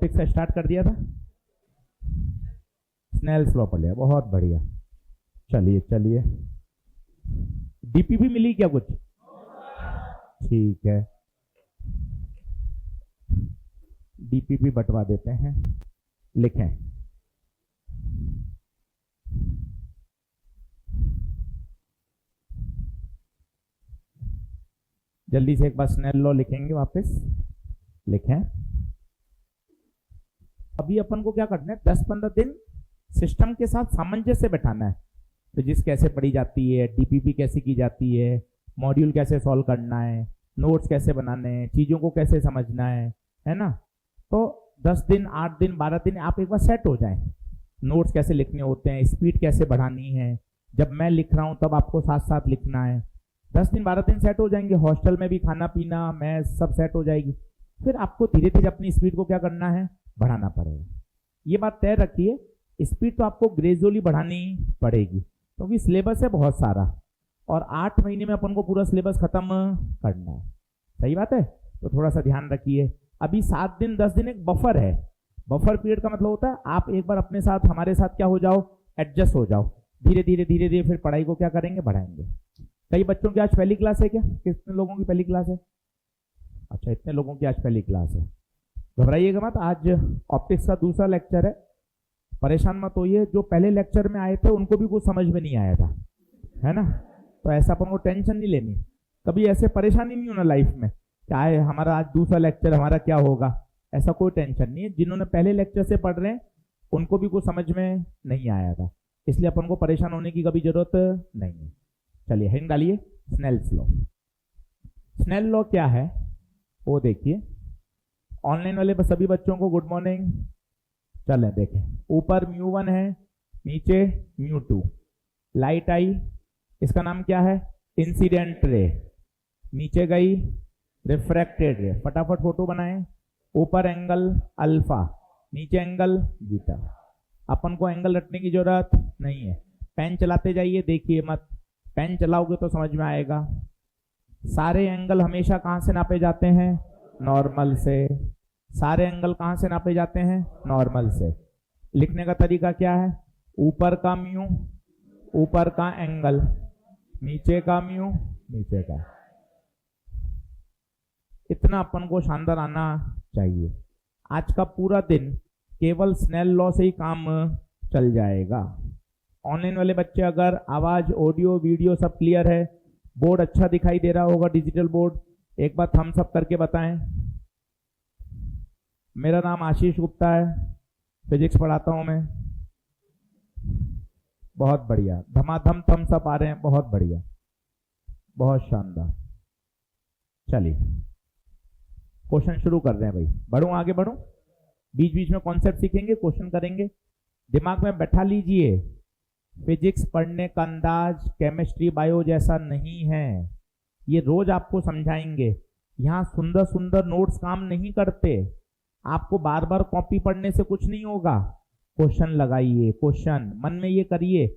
Optics का start कर दिया था, स्नेल्स लॉ पढ़ लिया, बहुत बढ़िया। चलिए चलिए, डीपीपी मिली क्या कुछ? ठीक है, डीपीपी बंटवा देते हैं। लिखें, जल्दी से एक बार स्नेल लॉ लिखेंगे वापस। लिखें। अभी अपन को क्या करना है, 10-15 दिन सिस्टम के साथ सामंजस्य बैठाना है। फिजिक्स कैसे पढ़ी जाती है, डीपीपी कैसे की जाती है, मॉड्यूल कैसे सॉल्व करना है, नोट्स कैसे बनाने हैं, चीज़ों को कैसे समझना है ना। तो 10 दिन, 8 दिन, 12 दिन आप एक बार सेट हो जाएं। नोट्स कैसे लिखने होते हैं, स्पीड कैसे बढ़ानी है, जब मैं लिख रहा हूँ तब आपको साथ साथ लिखना है। 10 दिन 12 दिन सेट हो जाएंगे, हॉस्टल में भी खाना पीना मैथ सब सेट हो जाएगी। फिर आपको धीरे धीरे अपनी स्पीड को क्या करना है, बढ़ाना पड़ेगा। ये बात तय रखिए, स्पीड तो आपको ग्रेजुअली बढ़ानी पड़ेगी, क्योंकि सिलेबस है बहुत सारा और 8 महीने में अपन को पूरा सिलेबस खत्म करना है। सही बात है, तो थोड़ा सा ध्यान रखिए। अभी 7 दिन 10 दिन एक बफर है। बफर पीरियड का मतलब होता है आप एक बार अपने साथ हमारे साथ क्या हो जाओ, एडजस्ट हो जाओ। धीरे धीरे धीरे धीरे फिर पढ़ाई को क्या करेंगे, बढ़ाएंगे। कई बच्चों की आज पहली क्लास है क्या? कितने लोगों की पहली क्लास है? अच्छा, इतने लोगों की आज पहली क्लास है। घबराइएगा मत, आज ऑप्टिक्स का दूसरा लेक्चर है। परेशान मत होइए, जो पहले लेक्चर में आए थे उनको भी कुछ समझ में नहीं आया था, है ना। तो ऐसा अपन को टेंशन नहीं लेनी, कभी ऐसे परेशानी नहीं होना लाइफ में क्या है हमारा आज दूसरा लेक्चर, हमारा क्या होगा, ऐसा कोई टेंशन नहीं है। जिन्होंने पहले लेक्चर से पढ़ रहे हैं उनको भी कुछ समझ में नहीं आया था, इसलिए अपन को परेशान होने की कभी जरूरत नहीं है। चलिए हेडिंग डालिए, स्नेल्स लॉ। स्नेल लॉ क्या है वो देखिए। ऑनलाइन वाले सभी बच्चों को गुड मॉर्निंग। चलें देखें, ऊपर μ1 है, नीचे μ2। लाइट आई, इसका नाम क्या है, इंसिडेंट रे। नीचे गई रिफ्रैक्टेड रे। फटाफट फोटो बनाएं। ऊपर एंगल अल्फा, नीचे एंगल बीटा। अपन को एंगल रखने की जरूरत नहीं है, पेन चलाते जाइए, देखिए मत, पेन चलाओगे तो समझ में आएगा। सारे एंगल हमेशा कहां से नापे जाते हैं, नॉर्मल से। सारे एंगल कहां से नापे जाते हैं, नॉर्मल से। लिखने का तरीका क्या है, ऊपर का म्यू, ऊपर का एंगल, नीचे का म्यू, नीचे का। इतना अपन को शानदार आना चाहिए। आज का पूरा दिन केवल स्नेल लॉ से ही काम चल जाएगा। ऑनलाइन वाले बच्चे अगर आवाज, ऑडियो, वीडियो सब क्लियर है, बोर्ड अच्छा दिखाई दे रहा होगा, डिजिटल बोर्ड, एक बार थम्स अप करके बताएं। मेरा नाम आशीष गुप्ता है, फिजिक्स पढ़ाता हूं मैं। बहुत बढ़िया, धमाधम थम्स अप आ रहे हैं, बहुत बढ़िया, बहुत शानदार। चलिए क्वेश्चन शुरू कर रहे हैं भाई। बढ़ूं, आगे बढ़ूं, बीच बीच में कॉन्सेप्ट सीखेंगे, क्वेश्चन करेंगे। दिमाग में बैठा लीजिए, फिजिक्स पढ़ने का अंदाज केमिस्ट्री बायो जैसा नहीं है। ये रोज आपको समझाएंगे। यहाँ सुंदर सुंदर नोट्स काम नहीं करते। आपको बार बार कॉपी पढ़ने से कुछ नहीं होगा। क्वेश्चन लगाइए, क्वेश्चन मन में ये करिए।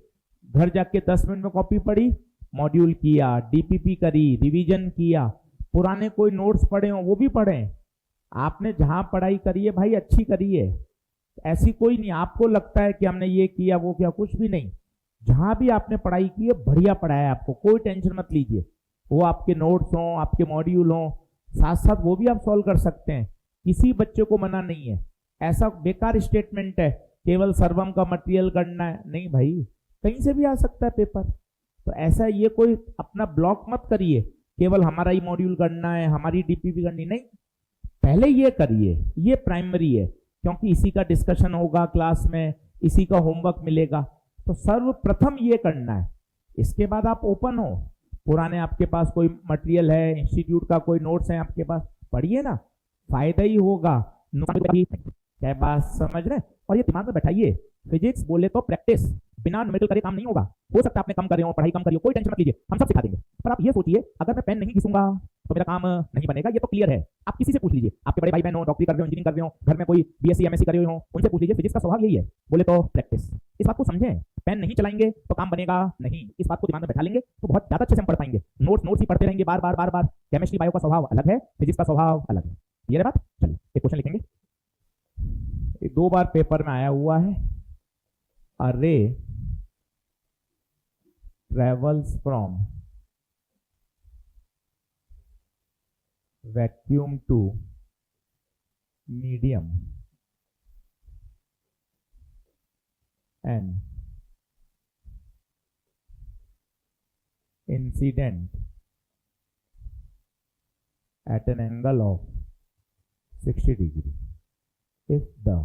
घर जाके 10 मिनट में कॉपी पढ़ी, मॉड्यूल किया, डीपीपी करी, रिवीजन किया, पुराने कोई नोट्स पढ़े हो वो भी पढ़ें। आपने जहां पढ़ाई करी है भाई अच्छी करिए, ऐसी कोई नहीं आपको लगता है कि हमने ये किया वो किया, कुछ भी नहीं। जहां भी आपने पढ़ाई की है बढ़िया पढ़ाया आपको, कोई टेंशन मत लीजिए। वो आपके नोट्स हों, आपके मॉड्यूल हों, साथ साथ वो भी आप सॉल्व कर सकते हैं। किसी बच्चे को मना नहीं है। ऐसा बेकार स्टेटमेंट है केवल सर्वम का मटेरियल करना है, नहीं भाई, कहीं से भी आ सकता है पेपर। तो ऐसा ये कोई अपना ब्लॉक मत करिए, केवल हमारा ही मॉड्यूल करना है, हमारी डीपीपी करनी, नहीं। पहले ये करिए, ये प्राइमरी है, क्योंकि इसी का डिस्कशन होगा क्लास में, इसी का होमवर्क मिलेगा। तो सर्वप्रथम ये करना है। इसके बाद आप ओपन हो, पुराने आपके पास कोई मटेरियल है, इंस्टीट्यूट का कोई नोट्स है आपके पास, पढ़िए ना, फायदा ही होगा। क्या बात समझ रहे? और ये दिमाग में बैठाइए, फिजिक्स बोले तो प्रैक्टिस, बिना न्यूमेरिकल करे काम नहीं होगा। हो सकता है आपने कम करे हो, पढ़ाई कम करी हो, कोई टेंशन मत लीजिए, हम सब सिखा देंगे। पर आप ये सोचिए, अगर मैं पेन नहीं घिसूंगा तो मेरा काम नहीं बनेगा, ये तो क्लियर है। आप किसी से पूछ लीजिए, आपके बड़े भाई बहन हो, डॉक्टरी कर रहे हो, इंजीनियरिंग कर रहे हो, घर में कोई बीएससी एमएससी करे हो, उनसे पूछ लीजिए। फिजिक्स का स्वभाव यही है, बोले तो प्रैक्टिस। इस बात को समझें, पेन नहीं चलाएंगे तो काम बनेगा नहीं। इस बात को दिमाग में बैठा लेंगे तो बहुत ज्यादा अच्छे से हम पढ़ पाएंगे। नोट्स ही पढ़ते रहेंगे बार बार बार बार। केमिस्ट्री बायो का स्वभाव अलग है, फिजिक्स का स्वभाव अलग है। ये बात। चलिए एक क्वेश्चन लिखेंगे। ये 2 बार पेपर में आया हुआ है। A ray travels from vacuum to medium and incident at an angle of 60 degree if the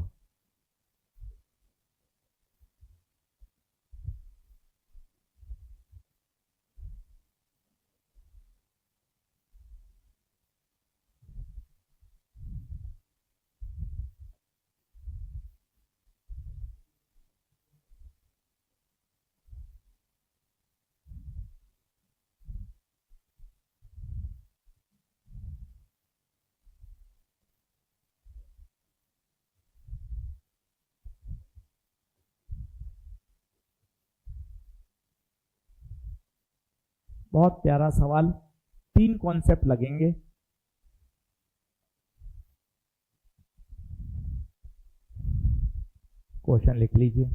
बहुत प्यारा सवाल, 3 कॉन्सेप्ट लगेंगे। क्वेश्चन लिख लीजिए।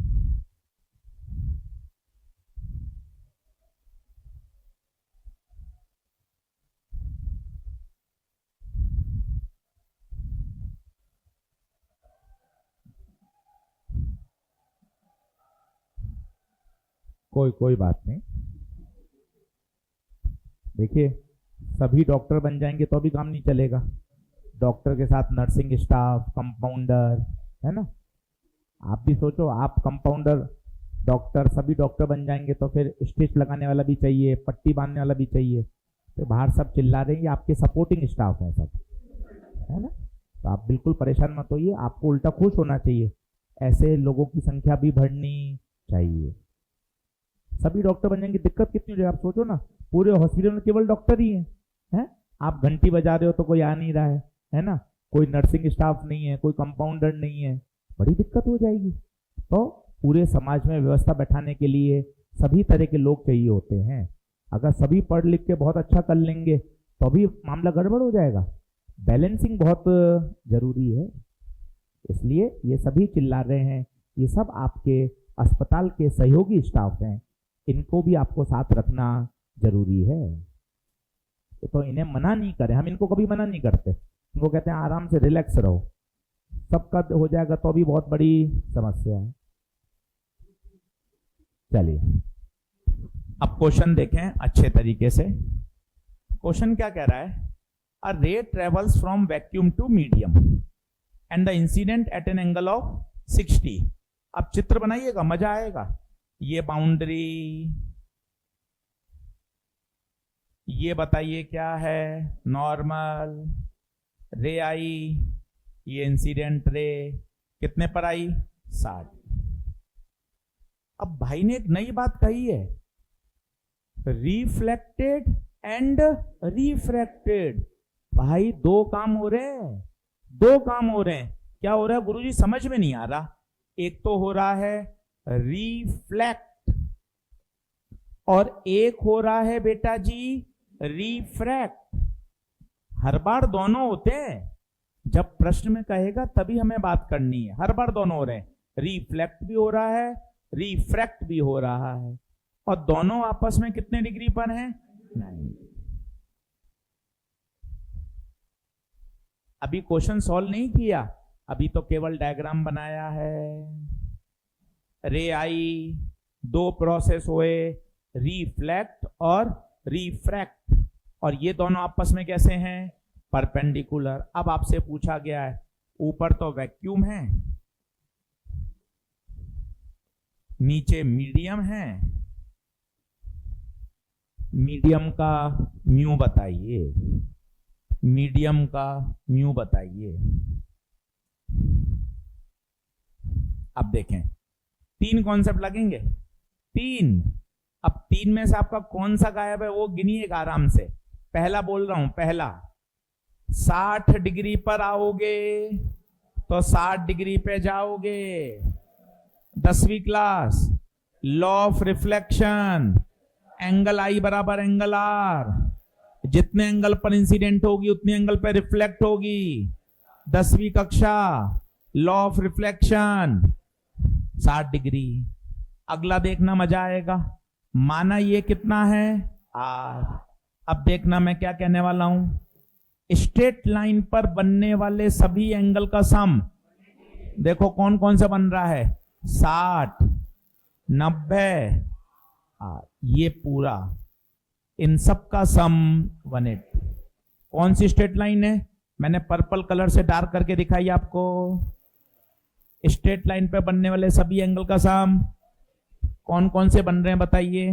कोई बात नहीं। देखिए, सभी डॉक्टर बन जाएंगे तो भी काम नहीं चलेगा। डॉक्टर के साथ नर्सिंग स्टाफ, कंपाउंडर, है ना। आप भी सोचो, आप कंपाउंडर, डॉक्टर, सभी डॉक्टर बन जाएंगे तो फिर स्टिच लगाने वाला भी चाहिए, पट्टी बांधने वाला भी चाहिए। तो बाहर सब चिल्ला रहे हैं, आपके सपोर्टिंग स्टाफ है सब, है ना। तो आप बिल्कुल परेशान मत होइए, आपको उल्टा खुश होना चाहिए। ऐसे लोगों की संख्या भी बढ़नी चाहिए। सभी डॉक्टर बन जाएंगे, दिक्कत कितनी हो जाएगी आप सोचो ना। पूरे हॉस्पिटल में केवल डॉक्टर ही हैं। आप घंटी बजा रहे हो तो कोई आ नहीं रहा है ना। कोई नर्सिंग स्टाफ नहीं है, कोई कंपाउंडर नहीं है, बड़ी दिक्कत हो जाएगी। तो पूरे समाज में व्यवस्था बैठाने के लिए सभी तरह के लोग चाहिए होते हैं। अगर सभी पढ़ लिख के बहुत अच्छा कर लेंगे तो भी मामला गड़बड़ हो जाएगा। बैलेंसिंग बहुत जरूरी है, इसलिए ये सभी चिल्ला रहे हैं। ये सब आपके अस्पताल के सहयोगी स्टाफ हैं, इनको भी आपको साथ रखना जरूरी है। तो इन्हें मना नहीं करें, हम इनको कभी मना नहीं करते। इनको कहते हैं आराम से रिलैक्स रहो, सबका हो जाएगा तो भी बहुत बड़ी समस्या है। चलिए अब क्वेश्चन देखें अच्छे तरीके से। क्वेश्चन क्या कह रहा है? A ray travels from vacuum to medium and the incident at an angle of 60। अब चित्र बनाइएगा, मजा आएगा। ये बाउंड्री, ये बताइए क्या है? नॉर्मल रे आई, ये इंसिडेंट रे कितने पर आई? 60। अब भाई ने एक नई बात कही है, रिफ्लेक्टेड एंड रिफ्रैक्टेड। भाई दो काम हो रहे हैं, दो काम हो रहे हैं। क्या हो रहा है गुरुजी? समझ में नहीं आ रहा। एक तो हो रहा है रिफ्लेक्ट और एक हो रहा है बेटा जी रिफ्रैक्ट। हर बार दोनों होते हैं। जब प्रश्न में कहेगा तभी हमें बात करनी है। हर बार दोनों हो रहे हैं, रिफ्लेक्ट भी हो रहा है, रिफ्रैक्ट भी हो रहा है। और दोनों आपस में कितने डिग्री पर हैं? 90। अभी क्वेश्चन सॉल्व नहीं किया, अभी तो केवल डायग्राम बनाया है। रे आई, दो प्रोसेस हुए, रिफ्लेक्ट और रिफ्रैक्ट, और ये दोनों आपस में कैसे हैं? परपेंडिकुलर। अब आपसे पूछा गया है, ऊपर तो वैक्यूम है, नीचे मीडियम है, मीडियम का म्यू बताइए, मीडियम का म्यू बताइए। अब देखें, 3 कॉन्सेप्ट लगेंगे, 3। अब 3 में से आपका कौन सा गायब है वो गिनिएगा आराम से। पहला बोल रहा हूं, पहला 60 डिग्री पर आओगे तो 60 डिग्री पे जाओगे। 10वीं class, law of reflection, angle I बराबर एंगल आर। जितने एंगल पर इंसिडेंट होगी उतने एंगल पर रिफ्लेक्ट होगी। 10वीं कक्षा, लॉ ऑफ रिफ्लेक्शन 60 डिग्री। अगला देखना मजा आएगा। माना ये कितना है आर। अब देखना मैं क्या कहने वाला हूं। स्ट्रेट लाइन पर बनने वाले सभी एंगल का सम, देखो कौन कौन सा बन रहा है, 60, 90, ये पूरा, इन सब का सम 180। कौन सी स्ट्रेट लाइन है, मैंने पर्पल कलर से डार्क करके दिखाई आपको। स्ट्रेट लाइन पे बनने वाले सभी एंगल का सम कौन कौन से बन रहे हैं बताइए,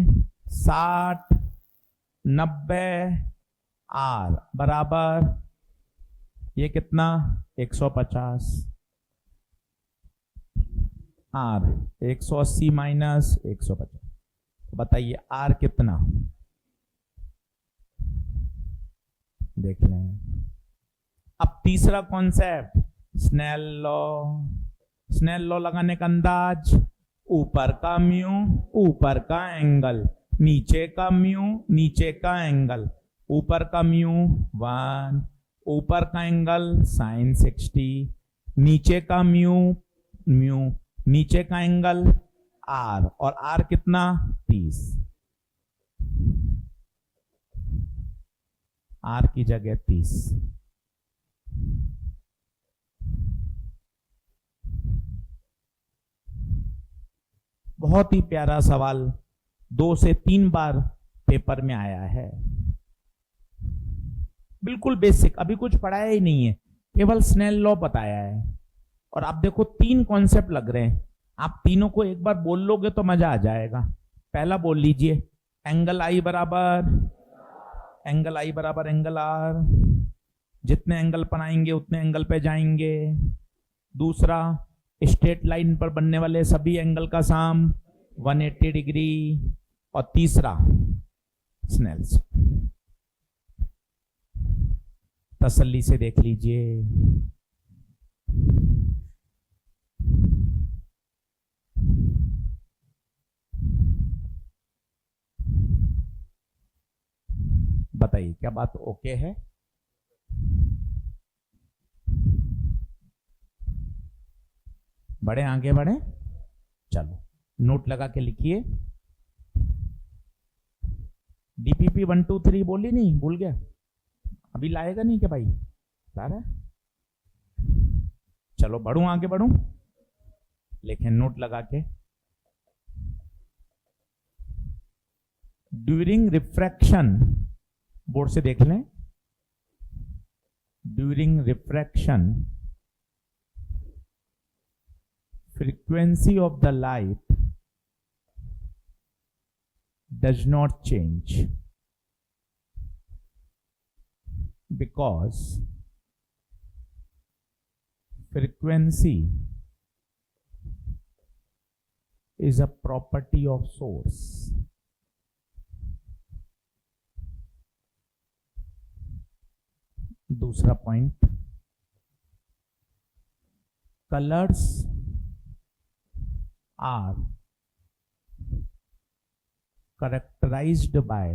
60, 90, आर बराबर ये कितना 150, आर 180 माइनस 150, तो बताइए आर कितना, देख लें। अब तीसरा concept Snell law. Snell law लगाने का अंदाज, ऊपर का म्यू ऊपर का एंगल, नीचे का म्यू नीचे का एंगल, ऊपर का म्यू 1, ऊपर का एंगल साइन 60, नीचे का म्यू म्यू नीचे का एंगल आर, और आर कितना 30, आर की जगह 30। बहुत ही प्यारा सवाल, 2 से 3 बार पेपर में आया है। बिल्कुल बेसिक, अभी कुछ पढ़ाया ही नहीं है, केवल स्नेल लॉ बताया है। और आप देखो 3 कॉन्सेप्ट लग रहे हैं, आप तीनों को एक बार बोल लोगे तो मजा आ जाएगा। पहला बोल लीजिए, एंगल आई बराबर एंगल आर, जितने एंगल पर आएंगे उतने एंगल पे जाएंगे। दूसरा, स्ट्रेट लाइन पर बनने वाले सभी एंगल का सम 180 डिग्री। और तीसरा स्नेल्स, तसल्ली से देख लीजिए। बताइए क्या बात ओके है? बढ़े आगे बढ़े, चलो नोट लगा के लिखिए। डीपीपी 1 2 3 बोली नहीं, भूल गया? अभी लाएगा नहीं क्या भाई? ला रहा है? चलो बढ़ूं आगे बढ़ूं, लेकिन नोट लगा के। ड्यूरिंग रिफ्रैक्शन, बोर्ड से देख लें, during refraction frequency of the light does not change because frequency is a property of source. दूसरा point, colors are characterized by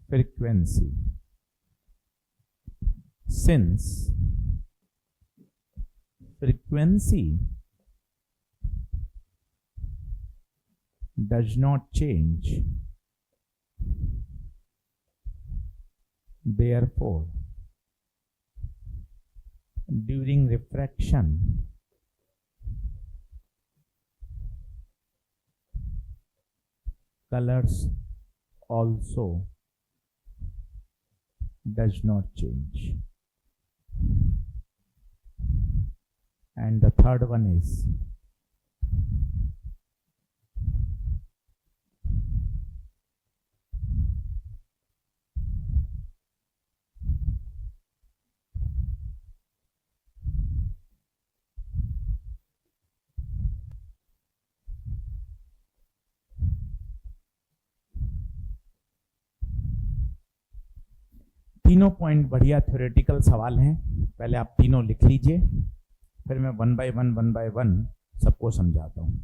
frequency. Since frequency does not change, therefore during refraction colors also does not change. And the third one is तीनों point बढ़िया theoretical सवाल हैं। पहले आप तीनों लिख लीजिए, फिर मैं वन बाय वन सबको समझाता हूं।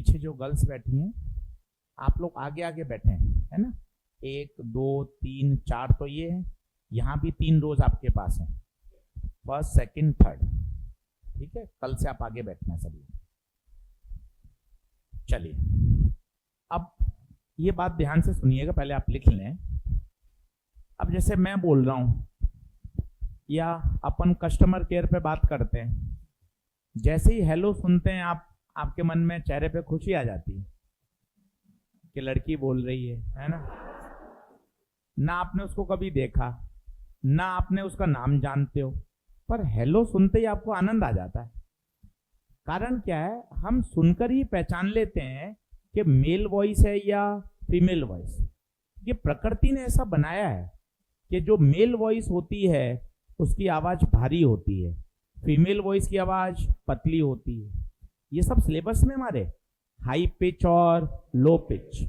पीछे जो गर्ल्स बैठी हैं, आप लोग आगे आगे बैठे हैं, है ना, 1 2 3 4, तो ये है, यहाँ भी 3 रोज आपके पास हैं, फर्स्ट सेकंड थर्ड, ठीक है। कल से आप आगे बैठना सभी। चलिए अब ये बात ध्यान से सुनिएगा, पहले आप लिख लें। अब जैसे मैं बोल रहा हूं या अपन कस्टमर केयर पे बात करते हैं, जैसे ही हेलो सुनते हैं आप, आपके मन में चेहरे पे खुशी आ जाती है कि लड़की बोल रही है ना। ना आपने उसको कभी देखा, ना आपने उसका नाम जानते हो, पर हेलो सुनते ही आपको आनंद आ जाता है। कारण क्या है, हम सुनकर ही पहचान लेते हैं कि मेल वॉइस है या फीमेल वॉइस। ये प्रकृति ने ऐसा बनाया है कि जो मेल वॉइस होती है उसकी आवाज भारी होती है, फीमेल वॉइस की आवाज पतली होती है। ये सब सिलेबस में हमारे हाई पिच और लो पिच,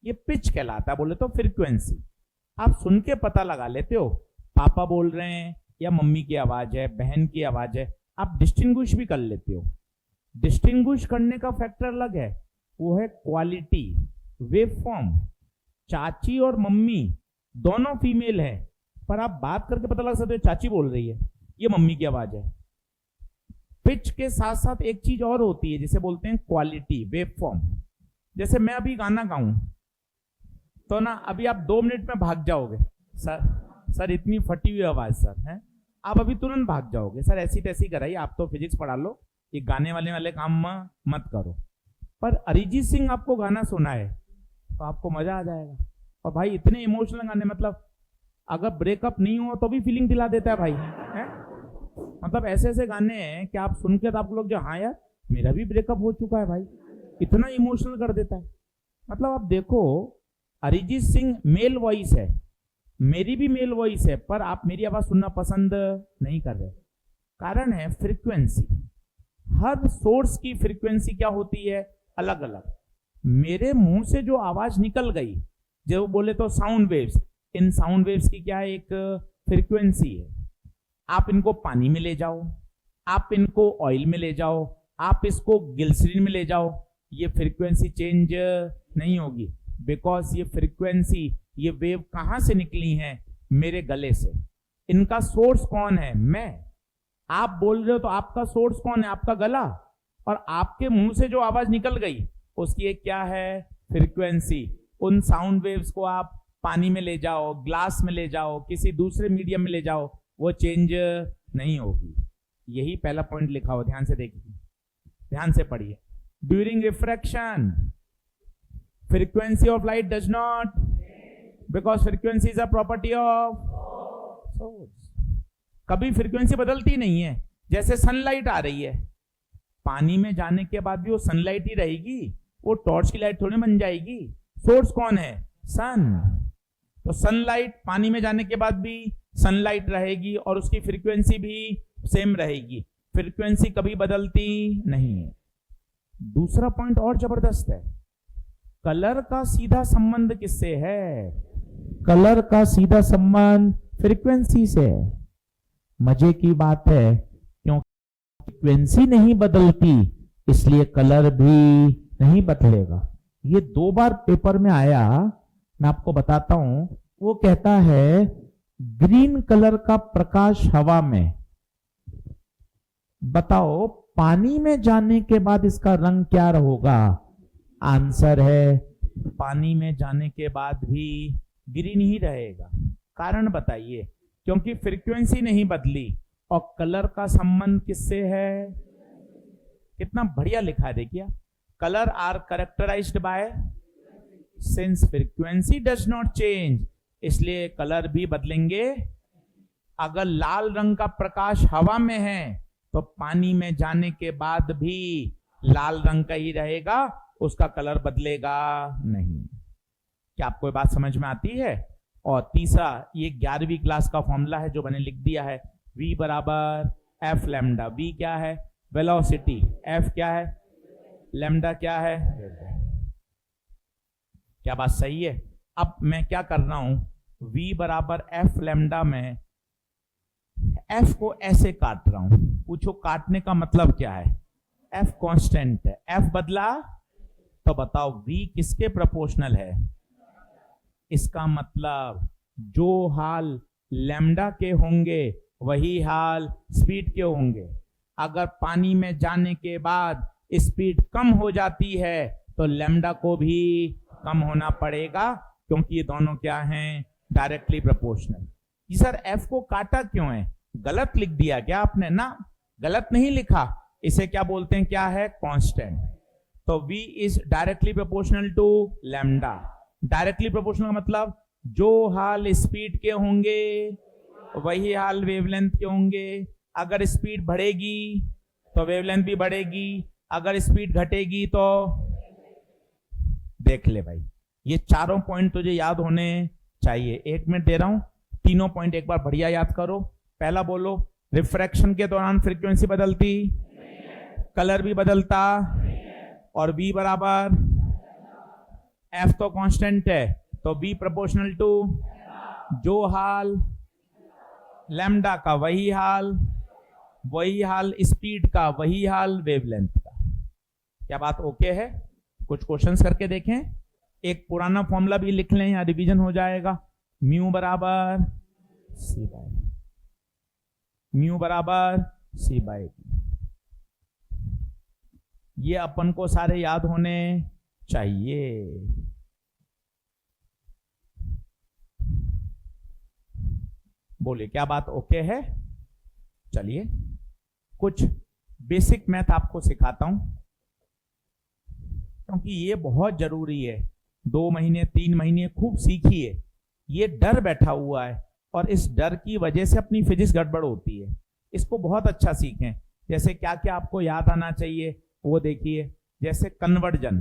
ये पिच कहलाता है, बोले तो फ्रीक्वेंसी। आप सुन के पता लगा लेते हो पापा बोल रहे हैं या मम्मी की आवाज है, बहन की आवाज है, आप डिस्टिंग्विश भी कर लेते हो। डिस्टिंग्विश करने का फैक्टर अलग है, वो है क्वालिटी, वेव फॉर्म। चाची और मम्मी दोनों फीमेल है, पर आप बात करके पता लग सकते हो चाची बोल रही है, ये मम्मी की आवाज है। पिच के साथ साथ एक चीज और होती है जिसे बोलते हैं क्वालिटी, वेव फॉर्म। जैसे मैं अभी गाना गाऊं तो ना अभी आप 2 मिनट में भाग जाओगे, सर इतनी फटी हुई आवाज सर है, आप अभी तुरंत भाग जाओगे, सर ऐसी तैसी कराइए, आप तो फिजिक्स पढ़ा लो, ये गाने वाले काम मत करो। पर अरिजीत सिंह आपको गाना सुनाए तो आपको मजा आ जाएगा। और भाई इतने इमोशनल गाने, मतलब अगर ब्रेकअप नहीं हो तो भी फीलिंग दिला देता है भाई, है? मतलब ऐसे ऐसे गाने हैं कि आप सुन के तो आप लोग जो, हाँ यार मेरा भी ब्रेकअप हो चुका है भाई, इतना इमोशनल कर देता है। मतलब आप देखो, अरिजीत सिंह मेल वॉइस है, मेरी भी मेल वॉइस है, पर आप मेरी आवाज सुनना पसंद नहीं कर रहे। कारण है फ्रीक्वेंसी। हर सोर्स की फ्रीक्वेंसी क्या होती है, अलग अलग। मेरे मुंह से जो आवाज निकल गई, जो बोले तो साउंड वेव्स, इन साउंड वेव्स की क्या है, एक फ्रीक्वेंसी है। आप इनको पानी में ले जाओ, आप इनको ऑयल में ले जाओ, आप इसको ग्लिसरीन में ले जाओ, ये फ्रीक्वेंसी चेंज नहीं होगी। बिकॉज ये फ्रीक्वेंसी, ये वेव कहां से निकली है, मेरे गले से। इनका सोर्स कौन है, मैं। आप बोल रहे हो तो आपका सोर्स कौन है, आपका गला। और आपके मुंह से जो आवाज निकल गई उसकी एक क्या है, फ्रीक्वेंसी। उन साउंड वेव्स को आप पानी में ले जाओ, ग्लास में ले जाओ, किसी दूसरे मीडियम में ले जाओ, वो चेंज नहीं होगी। यही पहला पॉइंट लिखा हो, ध्यान से देखिए, ध्यान से पढ़िए। During refraction frequency of light does not, because frequency is a property of source. कभी फ्रीक्वेंसी बदलती नहीं है। जैसे सनलाइट आ रही है, पानी में जाने के बाद भी वो सनलाइट ही रहेगी, वो टॉर्च की लाइट थोड़ी बन जाएगी। सोर्स कौन है, सन। तो सनलाइट पानी में जाने के बाद भी सनलाइट रहेगी और उसकी फ्रीक्वेंसी भी सेम रहेगी। फ्रीक्वेंसी कभी बदलती नहीं है। दूसरा पॉइंट और जबरदस्त है, कलर का सीधा संबंध किससे है, कलर का सीधा संबंध फ्रीक्वेंसी से है। मजे की बात है, क्योंकि फ्रीक्वेंसी नहीं बदलती इसलिए कलर भी नहीं बदलेगा। ये 2 बार पेपर में आया, मैं आपको बताता हूं। वो कहता है ग्रीन कलर का प्रकाश हवा में, बताओ पानी में जाने के बाद इसका रंग क्या होगा। आंसर है पानी में जाने के बाद भी ग्रीन ही रहेगा। कारण बताइए, क्योंकि फ्रीक्वेंसी नहीं बदली और कलर का संबंध किससे है। कितना बढ़िया लिखा है, देखिए, colour are characterized by, since frequency does not change, इसलिए कलर भी बदलेंगे। अगर लाल रंग का प्रकाश हवा में है तो पानी में जाने के बाद भी लाल रंग का ही रहेगा, उसका कलर बदलेगा नहीं। क्या आपको ये बात समझ में आती है। और तीसरा, ये 11वीं क्लास का फॉर्मूला है जो मैंने लिख दिया है, V बराबर एफ लैम्डा। V क्या है, वेलोसिटी, F क्या है, लैम्डा क्या है। क्या बात सही है। अब मैं क्या कर रहा हूं, V बराबर एफ लैम्डा में F को ऐसे काट रहा हूं। पूछो काटने का मतलब क्या है। F कांस्टेंट है, F बदला तो बताओ v किसके प्रोपोर्शनल है? इसका मतलब जो हाल लैम्डा के होंगे वही हाल स्पीड के होंगे। अगर पानी में जाने के बाद स्पीड कम हो जाती है तो लैम्डा को भी कम होना पड़ेगा, क्योंकि ये दोनों क्या हैं? Directly proportional. ये सर एफ को काटा क्यों है? गलत लिख दिया क्या आपने? ना, गलत नहीं लिखा। इसे क्या बोलते हैं? क्या है? कांस्टेंट। तो v is directly proportional to lambda. Directly proportional का मतलब जो हाल स्पीड के होंगे वही हाल वेवलेंथ के होंगे। अगर स्पीड बढ़ेगी तो वेवलेंथ भी बढ़ेगी, अगर स्पीड घटेगी तो। देख ले भाई, ये चारों पॉइंट तुझे याद होने चाहिए। 1 मिनट दे रहा हूं, तीनों पॉइंट एक बार बढ़िया याद करो। पहला बोलो, रिफ्रैक्शन के दौरान फ्रीक्वेंसी बदलती, कलर भी बदलता, और v बराबर f तो कांस्टेंट है, तो v प्रोपोर्शनल टू जो हाल लैम्डा का वही हाल स्पीड का, वही हाल वेवलेंथ का। क्या बात ओके है? कुछ क्वेश्चंस करके देखें। एक पुराना फॉर्मूला भी लिख लें, या रिवीजन हो जाएगा। म्यू बराबर सी बाई डी। ये अपन को सारे याद होने चाहिए। बोलिए, क्या बात ओके है? चलिए कुछ बेसिक मैथ आपको सिखाता हूं, क्योंकि ये बहुत जरूरी है। 2 महीने 3 महीने खूब सीखिए। ये डर बैठा हुआ है और इस डर की वजह से अपनी फिजिक्स गड़बड़ होती है। इसको बहुत अच्छा सीखें। जैसे क्या क्या आपको याद आना चाहिए वो देखिए। जैसे कन्वर्जन,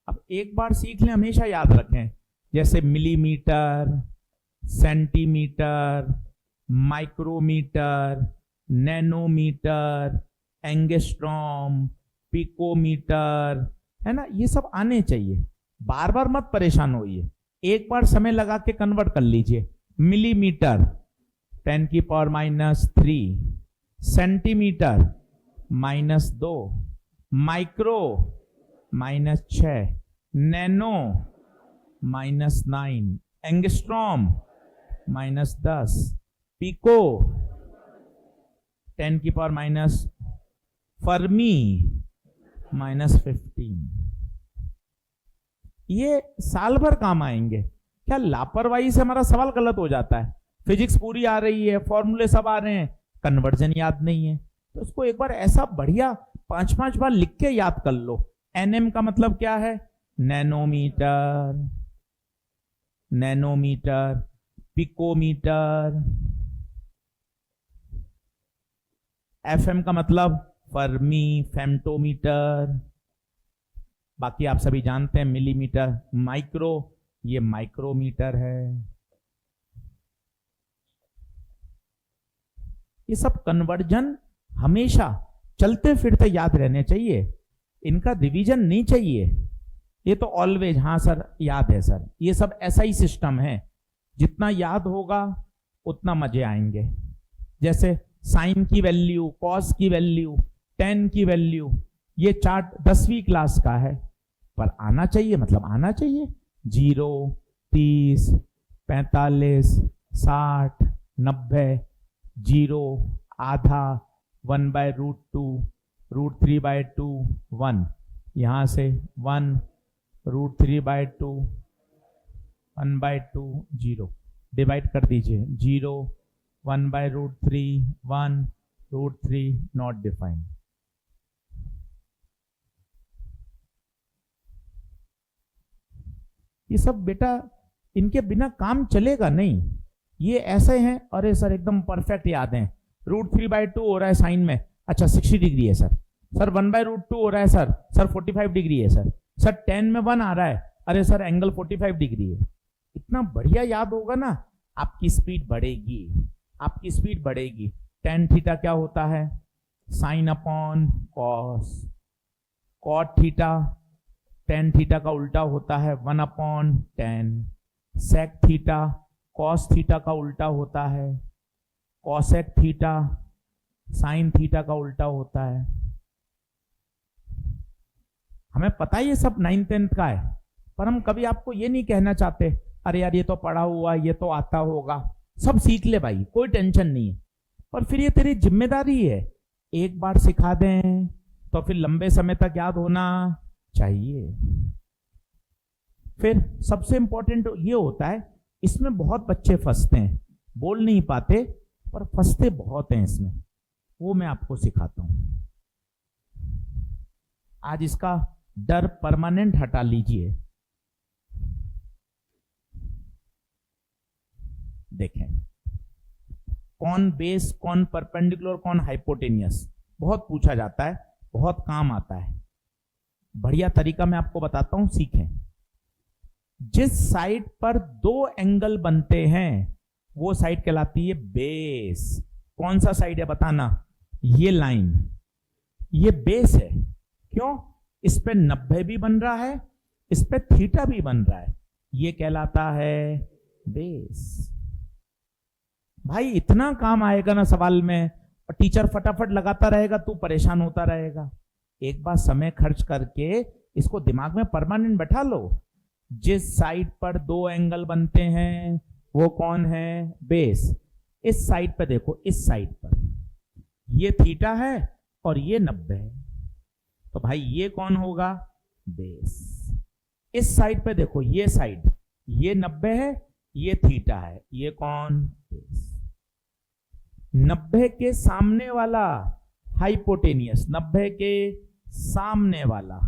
अब एक बार सीख लें, हमेशा याद रखें। जैसे millimetre, centimetre, micrometre, nanometre, angstrom, picometre, है ना, ये सब आने चाहिए। बार बार मत परेशान होइए, एक बार समय लगा के कन्वर्ट कर लीजिए। Millimetre 10⁻³ centimetre -2, micro -6, nano -9, angstrom -10, pico 10⁻⁻, fermi -15। ये साल भर काम आएंगे। क्या लापरवाही से हमारा सवाल गलत हो जाता है? फिजिक्स पूरी आ रही है, फॉर्मूले सब आ रहे हैं, कन्वर्जन याद नहीं है, तो उसको एक बार ऐसा बढ़िया 5-5 बार लिख के याद कर लो। एनएम का मतलब क्या है? Nanometre, nanometre, picometre. एफएम का मतलब फर्मी, फेम्टोमीटर। बाकी आप सभी जानते हैं मिलीमीटर। माइक्रो, ये माइक्रोमीटर है। ये सब कन्वर्जन हमेशा चलते फिरते याद रहने चाहिए, इनका रिवीजन नहीं चाहिए। ये तो ऑलवेज, हाँ सर याद है सर, ये सब ऐसा ही सिस्टम है। जितना याद होगा उतना मजे आएंगे। जैसे साइन की वैल्यू, कॉस की वैल्यू, टेन की वैल्यू, ये चार्ट 10वीं क्लास का है, पर आना चाहिए, मतलब आना चाहिए। 0, 30, 45, 60, 90, 0, आधा, 1/√2, √3/2, 1, यहां से 1, √3/2, 1/2, 0, डिवाइड कर दीजिए। 0, 1/√3, 1, √3, नॉट डिफाइंड। ये सब बेटा इनके बिना काम चलेगा नहीं। ये ऐसे हैं, अरे सर एकदम परफेक्ट याद है। √3/2 हो रहा है साइन में, अच्छा 60 डिग्री है सर। सर 1/√2 हो रहा है सर, सर 45 डिग्री है सर। सर 10 में 1 आ रहा है, अरे सर एंगल 45 डिग्री है। इतना बढ़िया याद होगा ना, आपकी स्पीड बढ़ेगी, आपकी स्पीड बढ़ेगी। tan थीटा क्या होता है? Sine upon cos. Cot theta tan theta का उल्टा होता है 1/tan। Sec theta cos theta का उल्टा होता है, कॉसेक थीटा साइन थीटा का उल्टा होता है। हमें पता है ये सब 9th-10th का है, पर हम कभी आपको ये नहीं कहना चाहते अरे यार ये तो पढ़ा हुआ, ये तो आता होगा, सब सीख ले भाई, कोई टेंशन नहीं है। और फिर ये तेरी जिम्मेदारी है, एक बार सिखा दें तो फिर लंबे समय तक याद होना चाहिए। फिर सबसे इंपॉर्टेंट ये होता है, इसमें बहुत बच्चे फंसते हैं, बोल नहीं पाते पर फंसते बहुत हैं इसमें, वो मैं आपको सिखाता हूं। आज इसका डर परमानेंट हटा लीजिए। देखें, कौन बेस, कौन परपेंडिकुलर, कौन हाइपोटेनियस, बहुत पूछा जाता है, बहुत काम आता है। बढ़िया तरीका मैं आपको बताता हूं, सीखें। जिस साइड पर दो एंगल बनते हैं वो साइड कहलाती है बेस। कौन सा साइड है बताना? ये लाइन, ये बेस है। क्यों? इस पे 90 भी बन रहा है, इस पे थीटा भी बन रहा है, ये कहलाता है बेस। भाई इतना काम आएगा ना सवाल में, और टीचर फटाफट लगाता रहेगा, तू परेशान होता रहेगा। एक बार समय खर्च करके इसको दिमाग में परमानेंट बैठा लो। जिस साइड पर दो एंगल बनते हैं वो कौन है? बेस। इस साइड पे देखो, इस साइड पर ये थीटा है और ये 90 है, तो भाई ये कौन होगा? बेस। इस साइड पे देखो, ये साइड, ये 90 है, ये थीटा है, ये कौन? बेस। 90 के सामने वाला हाइपोटेनियस, 90 के सामने वाला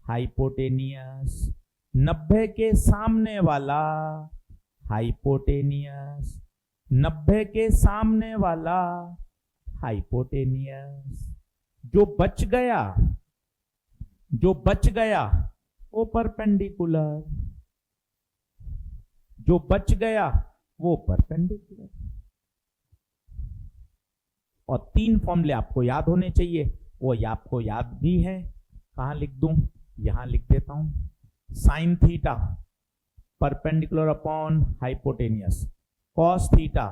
हाइपोटेनियस, 90 के सामने वाला हाइपोटेनियस, 90 के सामने वाला हाइपोटेनियस। जो बच गया, जो बच गया वो परपेंडिकुलर, जो बच गया वो परपेंडिकुलर। और 3 फॉर्मूले आपको याद होने चाहिए, वो आपको याद भी है। कहां लिख दूं? यहां लिख देता हूं। Sine theta perpendicular upon hypotenuse, cos theta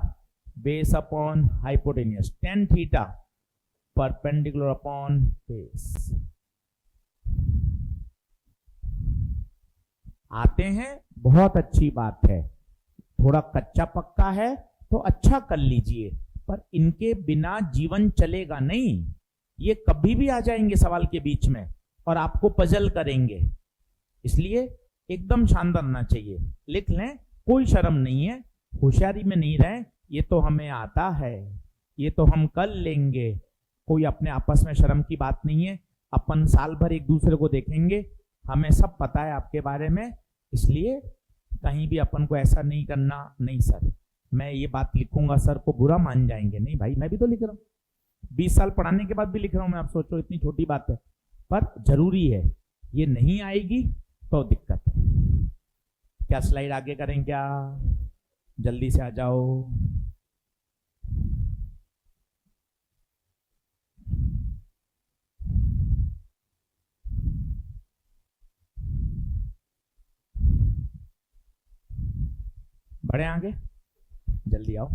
base upon hypotenuse, tan theta perpendicular upon base. आते हैं, बहुत अच्छी बात है। थोड़ा कच्चा पक्का है तो अच्छा कर लीजिए, पर इनके बिना जीवन चलेगा नहीं। ये कभी भी आ जाएंगे सवाल के बीच में और आपको पजल करेंगे, इसलिए एकदम शानदार होना चाहिए। लिख लें, कोई शर्म नहीं है, होशियारी में नहीं रहे, ये तो हमें आता है, ये तो हम कर लेंगे। कोई अपने आपस में शर्म की बात नहीं है। अपन साल भर एक दूसरे को देखेंगे, हमें सब पता है आपके बारे में, इसलिए कहीं भी अपन को ऐसा नहीं करना। नहीं सर, मैं ये बात लिखूंगा, सर को बुरा मान जाएंगे। नहीं भाई, मैं भी तो लिख रहा हूँ, 20 साल पढ़ाने के बाद भी लिख रहा हूं मैं। आप सोचो इतनी छोटी बात है, पर जरूरी है। ये नहीं आएगी तो दिक्कत है। क्या स्लाइड आगे करें क्या? जल्दी से आ जाओ। बढ़े आगे, जल्दी आओ।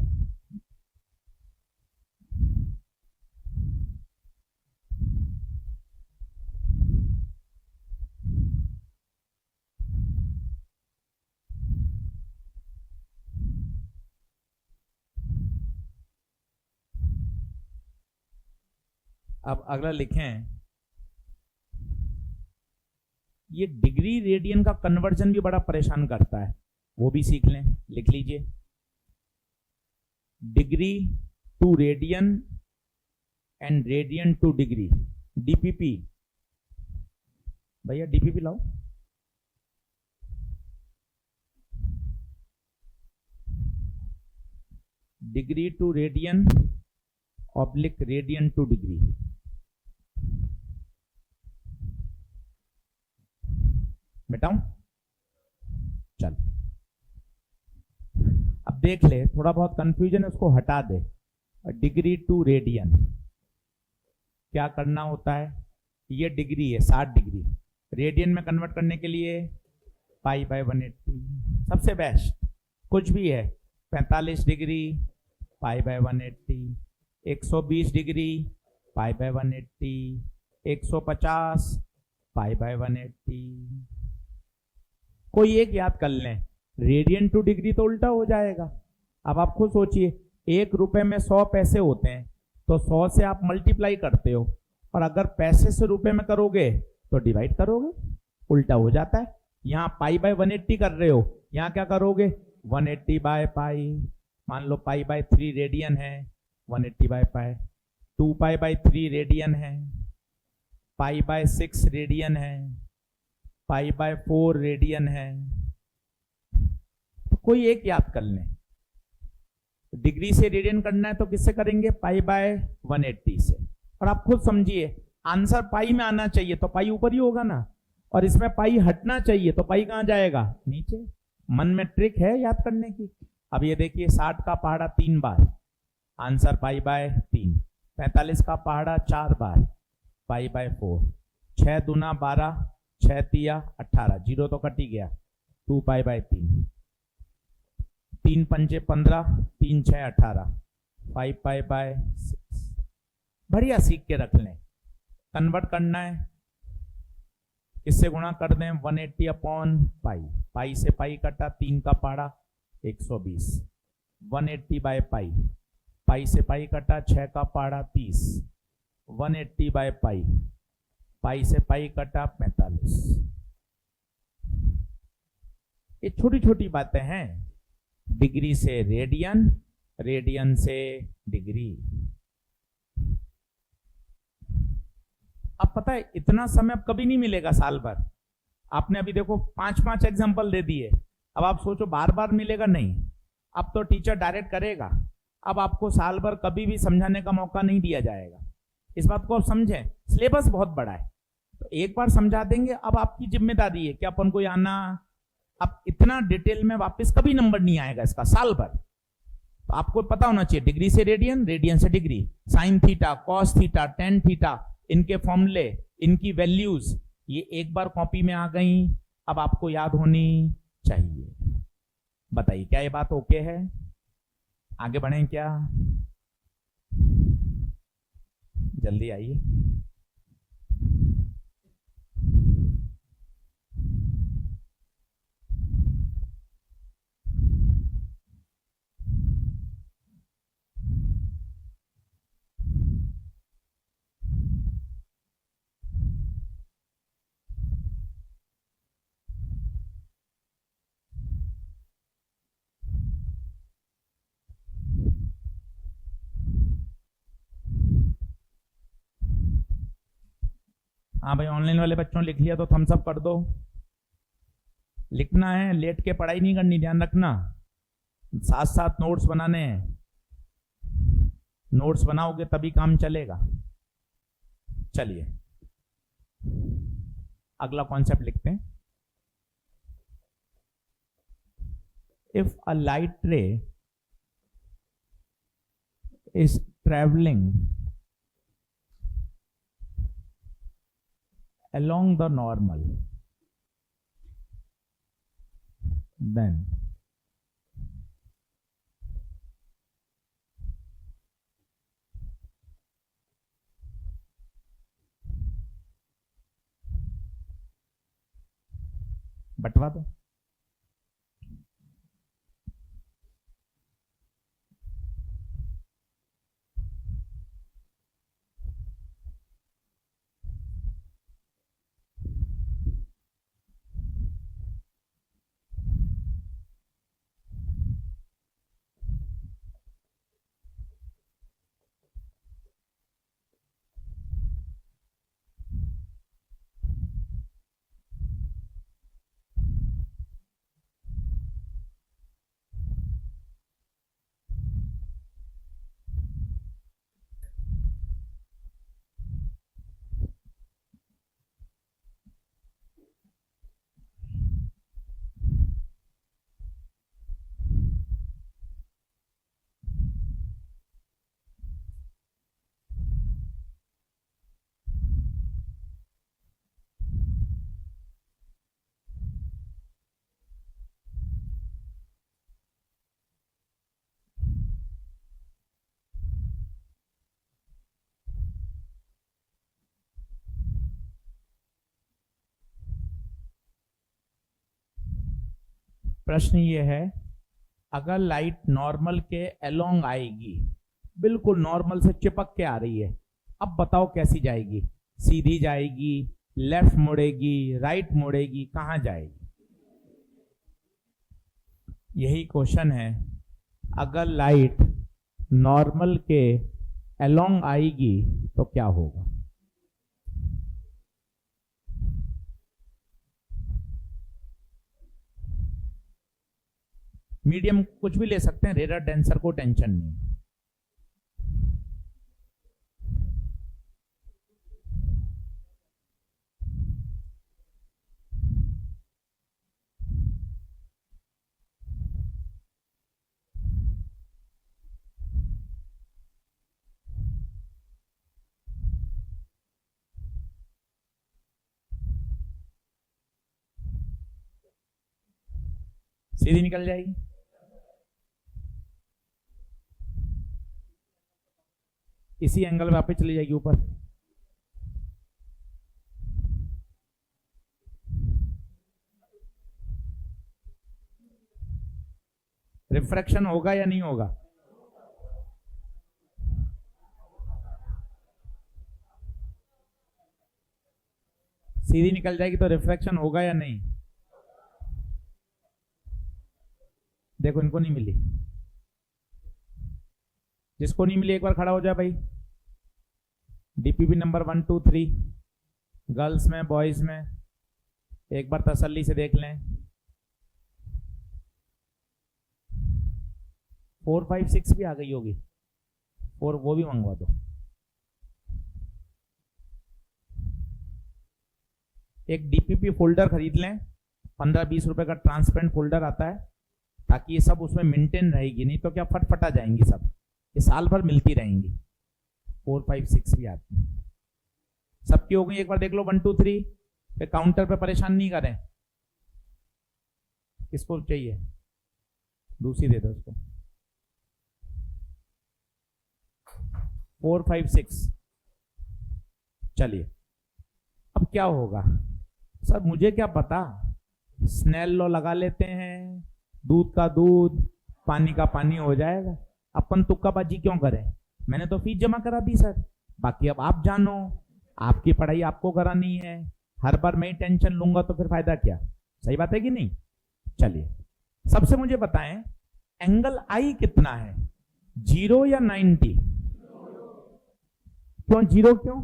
अब अगला लिखें, ये डिग्री रेडियन का कन्वर्जन भी बड़ा परेशान करता है, वो भी सीख लें। लिख लीजिए, degree to radian and radian to degree, DPP. भैया डीपीपी लाओ। Degree to radian oblique radian to degree. बेटाऊं? चल, अब देख ले, थोड़ा बहुत कंफ्यूजन है उसको हटा दे। डिग्री टू रेडियन क्या करना होता है? ये डिग्री है 60 डिग्री, रेडियन में कन्वर्ट करने के लिए पाई बाय 180 सबसे बेस्ट। कुछ भी है, 45 degree pi by 180, 120 degree pi by 180, 150 pi by 180। कोई एक याद कर लें, रेडियन टू डिग्री तो उल्टा हो जाएगा। अब आप खुद सोचिए, 1 रुपए में 100 पैसे होते हैं, तो 100 से आप मल्टीप्लाई करते हो, और अगर पैसे से रुपए में करोगे तो डिवाइड करोगे, उल्टा हो जाता है। यहां पाई बाय 180 कर रहे हो, यहां क्या करोगे, 180 बाय पाई। मान लो पाई बाय 3 रेडियन है, 180 by pi. 2 pi by 3 radian है, पाई बाय 6 रेडियन है, पाई बाय 4 रेडियन है। तो कोई एक याद कर लें। डिग्री से रेडियन करना है तो किससे करेंगे, पाई बाय 180 से। और आप खुद समझिए, आंसर पाई में आना चाहिए तो पाई ऊपर ही होगा ना, और इसमें पाई हटना चाहिए तो पाई कहां जाएगा, नीचे। मन में ट्रिक है याद करने की। अब ये देखिए, 60 का पहाड़ा 3 बार, आंसर पाई बाय 3। 45 का पहाड़ा 4 बार, पाई बाय 4। 6 दूना 12, 6 तिया 18, जीरो तो कट ही गया, 2 पाई बाय 3। 3 पंचे 15, 3 6 18, 5 पाई बाय 6। बढ़िया सीख के रख लें। कन्वर्ट करना है, किससे गुणा कर दें, 180 अपॉन पाई। पाई से पाई कटा, 3 का पहाड़ा 120, 180 बाय पाई। पाई से पाई कटा, 6 का पहाड़ा 30, 180 बाय पाई। पाई से पाई कटा 45। ये छोटी छोटी बातें हैं। डिग्री से रेडियन, रेडियन से डिग्री। अब पता है, इतना समय अब कभी नहीं मिलेगा साल भर। आपने अभी देखो 5-5 एग्जाम्पल दे दिए, अब आप सोचो बार बार मिलेगा, नहीं। अब तो टीचर डायरेक्ट करेगा, अब आपको साल भर कभी भी समझाने का मौका नहीं दिया जाएगा। इस बात को आप समझें, सिलेबस बहुत बड़ा है, तो एक बार समझा देंगे, अब आपकी जिम्मेदारी है कि अपन को आना। अब इतना डिटेल में वापस कभी नंबर नहीं आएगा इसका साल भर, तो आपको पता होना चाहिए। डिग्री से रेडियन, रेडियन से degree, sine theta, cos theta, tan theta, इनके फॉर्मूले, इनकी वैल्यूज, ये एक बार कॉपी में आ गई, अब आपको याद होनी चाहिए। बताइए, क्या ये बात ओके है? आगे बढ़ें क्या? जल्दी आइए। हाँ भाई, ऑनलाइन वाले बच्चों लिख लिया तो थम्स अप कर दो। लिखना है, लेट के पढ़ाई नहीं करनी, ध्यान रखना। साथ साथ नोट्स बनाने हैं, नोट्स बनाओगे तभी काम चलेगा। चलिए अगला कॉन्सेप्ट लिखते हैं। इफ अ लाइट रे is travelling along the normal, then बटवा दो। प्रश्न ये है, अगर लाइट नॉर्मल के अलोंग आएगी, बिल्कुल नॉर्मल से चिपक के आ रही है, अब बताओ कैसी जाएगी? सीधी जाएगी, लेफ्ट मुड़ेगी, राइट मुड़ेगी, कहां जाएगी? यही क्वेश्चन है। अगर लाइट नॉर्मल के अलोंग आएगी तो क्या होगा? मीडियम कुछ भी ले सकते हैं, रेडर डेंसर को टेंशन नहीं। सीधी निकल जाएगी। इसी एंगल में वापस चली जाएगी ऊपर। रिफ्रैक्शन होगा या नहीं होगा? सीधी निकल जाएगी तो रिफ्रैक्शन होगा या नहीं? देखो इनको नहीं मिली। जिसको नहीं मिली एक बार खड़ा हो जाए भाई। डीपीपी नंबर 1 2 3 गर्ल्स में, बॉयज में एक बार तसल्ली से देख लें। 4 5 6 भी आ गई होगी, 4 वो भी मंगवा दो। एक डीपीपी फोल्डर खरीद लें, 15-20 रुपए का ट्रांसपेरेंट फोल्डर आता है, ताकि ये सब उसमें मेंटेन रहेगी, नहीं तो क्या फटफटा जाएंगी सब, ये साल भर मिलती रहेंगी। 4 5 6 भी आती है, सबकी हो गई। एक बार देख लो 1 2 3 पे काउंटर पे परेशान नहीं करें। किसको चाहिए? दूसरी दे दो उसको। 4 5 6। चलिए अब क्या होगा सर? मुझे क्या पता, स्नेल लॉ लगा लेते हैं, दूध का दूध पानी का पानी हो जाएगा। अपन तुक्काबाजी क्यों करें? मैंने तो फीस जमा करा दी सर, बाकी अब आप जानो, आपकी पढ़ाई आपको करानी है। हर बार मैं ही टेंशन लूंगा तो फिर फायदा क्या? सही बात है कि नहीं? चलिए सबसे मुझे बताएं, एंगल आई कितना है, 0 या 90? क्यों 0? क्यों?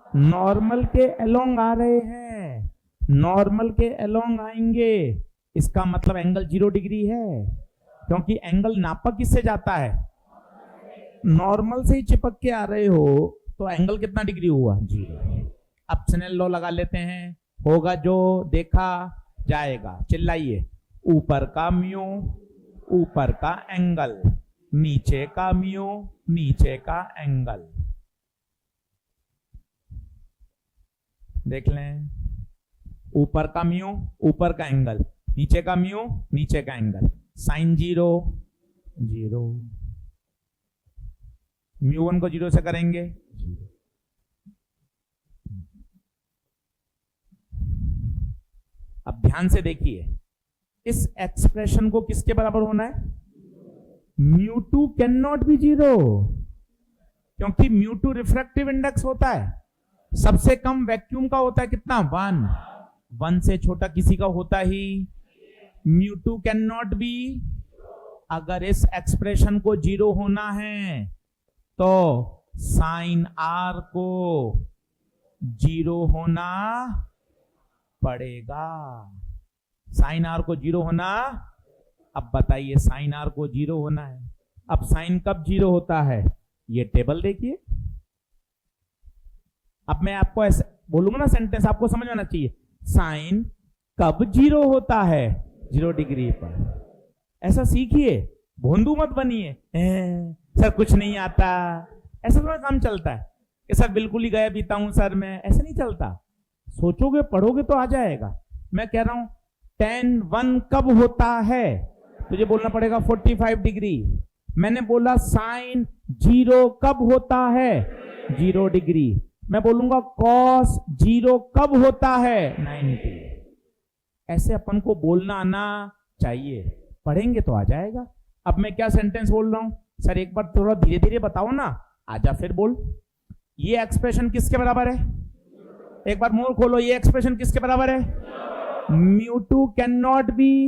नॉर्मल के अलोंग आ रहे हैं, नॉर्मल के अलोंग आएंगे, इसका मतलब एंगल 0 डिग्री है। क्योंकि एंगल नापा किससे जाता है? नॉर्मल से ही चिपक के आ रहे हो तो एंगल कितना डिग्री हुआ? 0। अब स्नेल लॉ लगा लेते हैं, होगा जो देखा जाएगा। चिल्लाइए, ऊपर का म्यू, ऊपर का एंगल, नीचे का म्यू, नीचे का एंगल। देख लें, ऊपर का म्यू, ऊपर का एंगल, नीचे का म्यू, नीचे का एंगल। साइन 0 0, म्यू1 को 0 से करेंगे 0। अब ध्यान से देखिए, इस एक्सप्रेशन को किसके बराबर होना है? म्यू2 कैन नॉट बी 0, क्योंकि म्यू2 रिफ्रैक्टिव इंडेक्स होता है, सबसे कम वैक्यूम का होता है कितना? 1 से छोटा किसी का होता ही। म्यू2 कैन नॉट बी। अगर इस एक्सप्रेशन को 0 होना है तो साइन आर को 0 होना पड़ेगा। साइन आर को 0 होना। अब बताइए, साइन आर को 0 होना है, अब साइन कब 0 होता है? ये टेबल देखिए। अब मैं आपको ऐसे बोलूंगा ना सेंटेंस, आपको समझ में आना चाहिए। साइन कब 0 होता है? 0 डिग्री पर। ऐसा सीखिए, भोंदू मत बनिए, सर कुछ नहीं आता। ऐसा थोड़ा काम चलता है कि सर बिल्कुल ही गया बीता हूं सर मैं, ऐसे नहीं चलता। सोचोगे पढ़ोगे तो आ जाएगा। मैं कह रहा हूं tan 1 कब होता है? तुझे बोलना पड़ेगा 45 डिग्री। मैंने बोला साइन 0 कब होता है? 0 डिग्री। मैं बोलूंगा cos 0 कब होता है? 90। ऐसे अपन को बोलना आना चाहिए, पढ़ेंगे तो आ जाएगा। अब मैं क्या सेंटेंस बोल रहा हूं सर, एक बार थोड़ा धीरे धीरे बताओ ना। आजा फिर बोल। ये एक्सप्रेशन किसके बराबर है? एक बार मुंह खोलो, ये एक्सप्रेशन किसके बराबर है? म्यू2 कैन नॉट बी।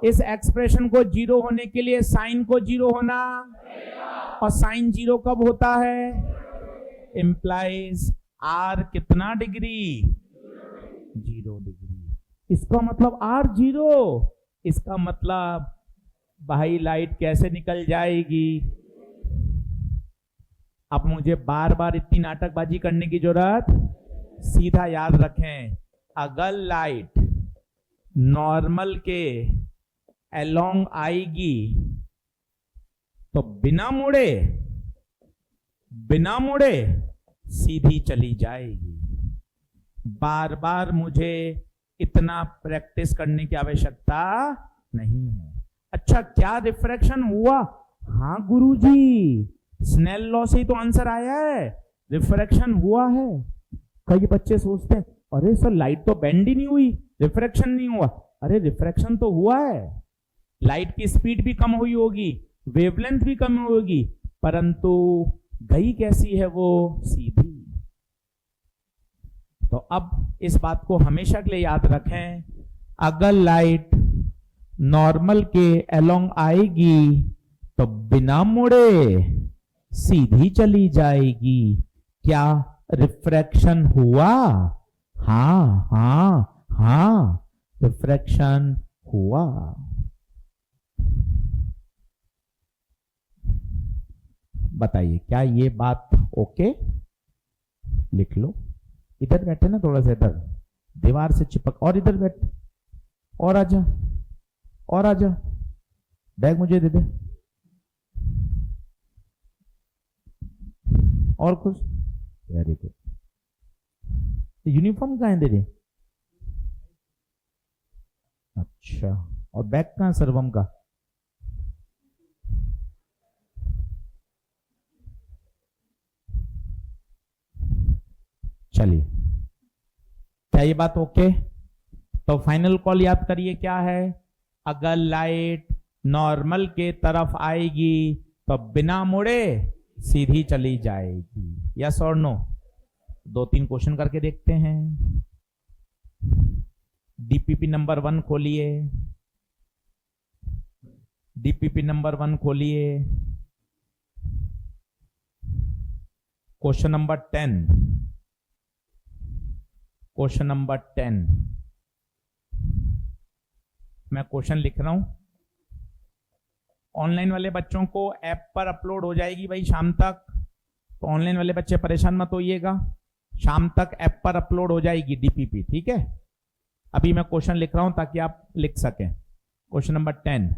इस एक्सप्रेशन को जीरो होने के लिए साइन को जीरो होना, और साइन जीरो कब होता है? इंप्लाइज आर कितना डिग्री? 0 डिग्री। इसका मतलब आर 0। इसका मतलब भाई लाइट कैसे निकल जाएगी? अब मुझे बार बार इतनी नाटकबाजी करने की जरूरत, सीधा याद रखें, अगर लाइट नॉर्मल के अलोंग आएगी तो बिना मुड़े सीधी चली जाएगी। बार बार मुझे इतना प्रैक्टिस करने की आवश्यकता नहीं है। अच्छा, क्या रिफ्रैक्शन हुआ? हाँ गुरुजी, स्नेल लॉ से ही तो आंसर आया है, रिफ्रैक्शन हुआ है। कई बच्चे सोचते हैं अरे सर लाइट तो बेंड ही नहीं हुई, रिफ्रैक्शन नहीं हुआ। अरे रिफ्रैक्शन तो हुआ है, लाइट की स्पीड भी कम हुई होगी, वेवलेंथ भी कम होगी, परंतु गई कैसी है वो? सीधी। तो अब इस बात को हमेशा के लिए याद रखें, अगर लाइट नॉर्मल के अलोंग आएगी तो बिना मुड़े सीधी चली जाएगी। क्या रिफ्रैक्शन हुआ? हाँ हाँ हाँ, रिफ्रैक्शन हुआ। बताइए क्या ये बात ओके? लिख लो। इधर बैठे ना, थोड़ा सा इधर दीवार से चिपक, और इधर बैठ, और आजा, और आजा, बैग मुझे दे दे, और कुछ। Very good. यूनिफॉर्म कहाँ है तेरे? अच्छा, और बैग कहाँ सर्वम का? चलिए, क्या ये बात ओके? तो फाइनल कॉल याद करिए क्या है? अगर लाइट नॉर्मल के तरफ आएगी तो बिना मुड़े सीधी चली जाएगी। यस और नो? 2-3 क्वेश्चन करके देखते हैं। डीपीपी नंबर 1 खोलिए, डीपीपी नंबर 1 खोलिए, क्वेश्चन नंबर 10, क्वेश्चन नंबर 10। मैं क्वेश्चन लिख रहा हूं, ऑनलाइन वाले बच्चों को ऐप पर अपलोड हो जाएगी भाई शाम तक, तो ऑनलाइन वाले बच्चे परेशान मत होइएगा, शाम तक ऐप पर अपलोड हो जाएगी डीपीपी, ठीक है? अभी मैं क्वेश्चन लिख रहा हूं ताकि आप लिख सकें। क्वेश्चन नंबर 10,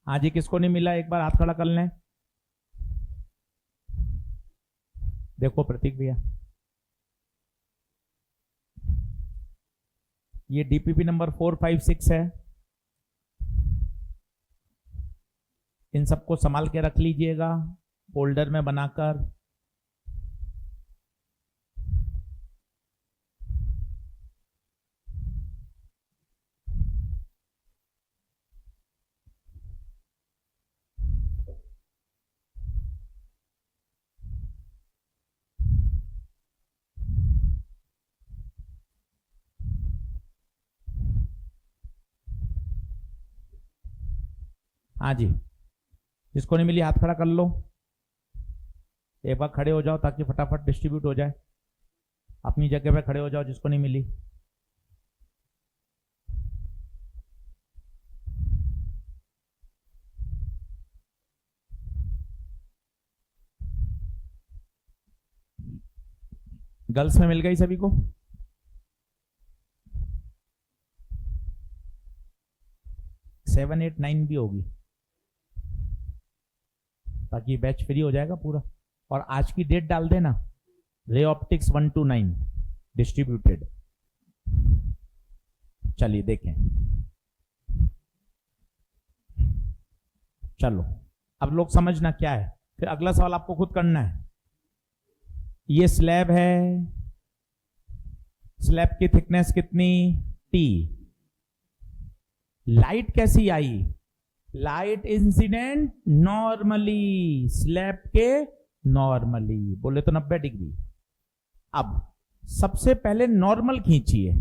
हाँ जी, किसको नहीं मिला एक बार हाथ खड़ा कर लें। देखो प्रतीक भैया, ये डीपीपी नंबर 456 है, इन सबको संभाल के रख लीजिएगा फोल्डर में बनाकर। हाँ जी, जिसको नहीं मिली हाथ खड़ा कर लो, एक बार खड़े हो जाओ ताकि फटाफट डिस्ट्रीब्यूट हो जाए। अपनी जगह पे खड़े हो जाओ जिसको नहीं मिली। गर्ल्स में मिल गई सभी को? सेवन एट नाइन भी होगी ताकि बैच फ्री हो जाएगा पूरा। और आज की डेट डाल देना, रे ऑप्टिक्स 1 to 9 डिस्ट्रीब्यूटेड। चलिए देखें, चलो अब लोग समझना क्या है, फिर अगला सवाल आपको खुद करना है। ये स्लैब है, स्लैब की थिकनेस कितनी? टी। लाइट कैसी आई? लाइट इंसिडेंट नॉर्मली, स्लैब के नॉर्मली, बोले तो 90 डिग्री। अब सबसे पहले नॉर्मल खींचिए,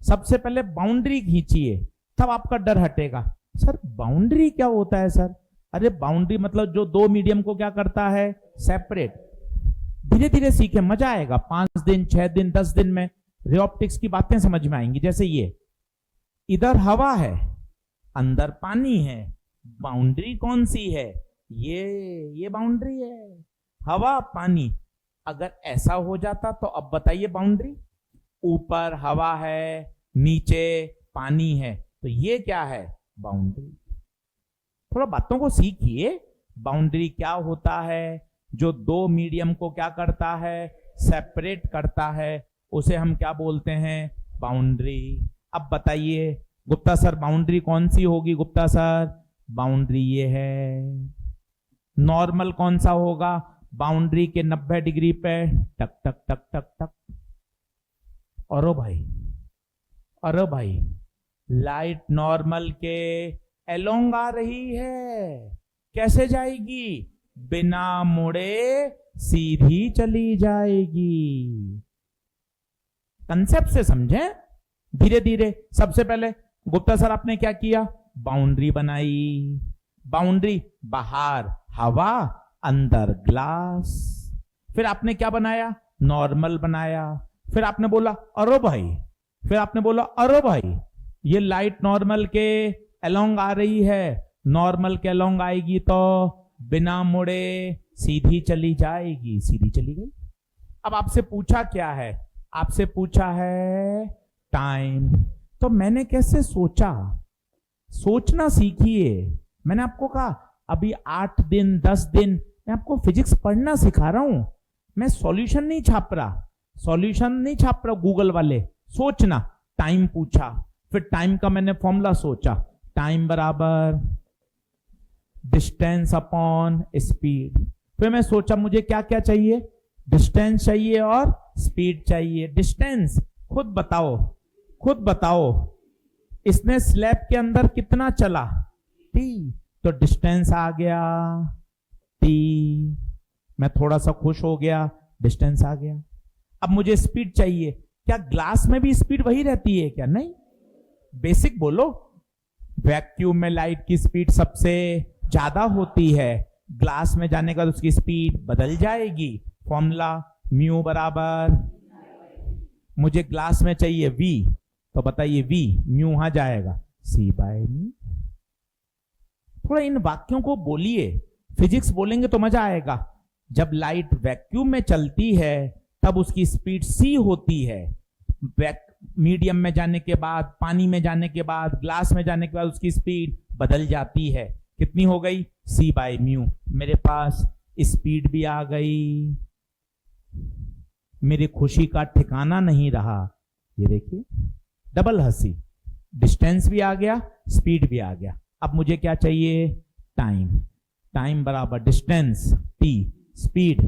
सबसे पहले बाउंड्री खींचिए, तब आपका डर हटेगा। सर बाउंड्री क्या होता है सर? अरे बाउंड्री मतलब जो दो मीडियम को क्या करता है? सेपरेट। धीरे धीरे सीखे, मजा आएगा। 5 दिन 6 दिन 10 दिन में रे ऑप्टिक्स की बातें समझ में आएंगी। जैसे ये इधर हवा है, अंदर पानी है, बाउंड्री कौन सी है? ये बाउंड्री है, हवा पानी। अगर ऐसा हो जाता तो अब बताइए बाउंड्री, ऊपर हवा है, नीचे पानी है, तो ये क्या है? बाउंड्री। थोड़ा बातों को सीखिए, बाउंड्री क्या होता है? जो दो मीडियम को क्या करता है? सेपरेट करता है, उसे हम क्या बोलते हैं? बाउंड्री। अब बताइए गुप्ता सर, बाउंड्री कौन सी होगी? गुप्ता सर बाउंड्री ये है। नॉर्मल कौन सा होगा? बाउंड्री के 90 डिग्री पे टक टक टक टक टक। अरे भाई लाइट नॉर्मल के एलोंग आ रही है, कैसे जाएगी? बिना मुड़े सीधी चली जाएगी। कंसेप्ट से समझे धीरे धीरे। सबसे पहले गुप्ता सर आपने क्या किया? बाउंड्री बनाई। बाउंड्री बाहर हवा, अंदर ग्लास। फिर आपने क्या बनाया? नॉर्मल बनाया। फिर आपने बोला अरे भाई, ये लाइट नॉर्मल के अलोंग आ रही है, नॉर्मल के अलोंग आएगी तो बिना मुड़े सीधी चली जाएगी। सीधी चली गई। अब आपसे पूछा क्या है? आपसे पूछा है टाइम। तो मैंने कैसे सोचा? सोचना सीखिए। मैंने आपको कहा अभी 8 दिन 10 दिन मैं आपको फिजिक्स पढ़ना सिखा रहा हूं, मैं सॉल्यूशन नहीं छाप रहा गूगल वाले। सोचना। टाइम पूछा, फिर टाइम का मैंने फॉर्मूला सोचा, टाइम बराबर डिस्टेंस अपॉन स्पीड। फिर मैं सोचा मुझे क्या क्या चाहिए? डिस्टेंस चाहिए और स्पीड चाहिए। डिस्टेंस खुद बताओ इसने स्लैब के अंदर कितना चला? टी। तो डिस्टेंस आ गया टी। मैं थोड़ा सा खुश हो गया, डिस्टेंस आ गया। अब मुझे स्पीड चाहिए। क्या ग्लास में भी स्पीड वही रहती है क्या? नहीं। बेसिक बोलो। वैक्यूम में लाइट की स्पीड सबसे ज्यादा होती है, ग्लास में जाने का उसकी स्पीड बदल जाएगी। फॉर्मूला म्यू बराबर, मुझे ग्लास में चाहिए वी, तो बताइए वी म्यू वहां जाएगा सी बाय म्यू। थोड़ा इन वाक्यों को बोलिए, फिजिक्स बोलेंगे तो मजा आएगा। जब लाइट वैक्यूम में चलती है तब उसकी स्पीड सी होती है। मीडियम में जाने के बाद, पानी में जाने के बाद, ग्लास में जाने के बाद उसकी स्पीड बदल जाती है। कितनी हो गई? सी बाय म्यू। मेरे पास स्पीड भी आ गई, मेरी खुशी का ठिकाना नहीं रहा। ये देखिए डबल हंसी, डिस्टेंस भी आ गया, स्पीड भी आ गया। अब मुझे क्या चाहिए? टाइम। टाइम बराबर distance t, speed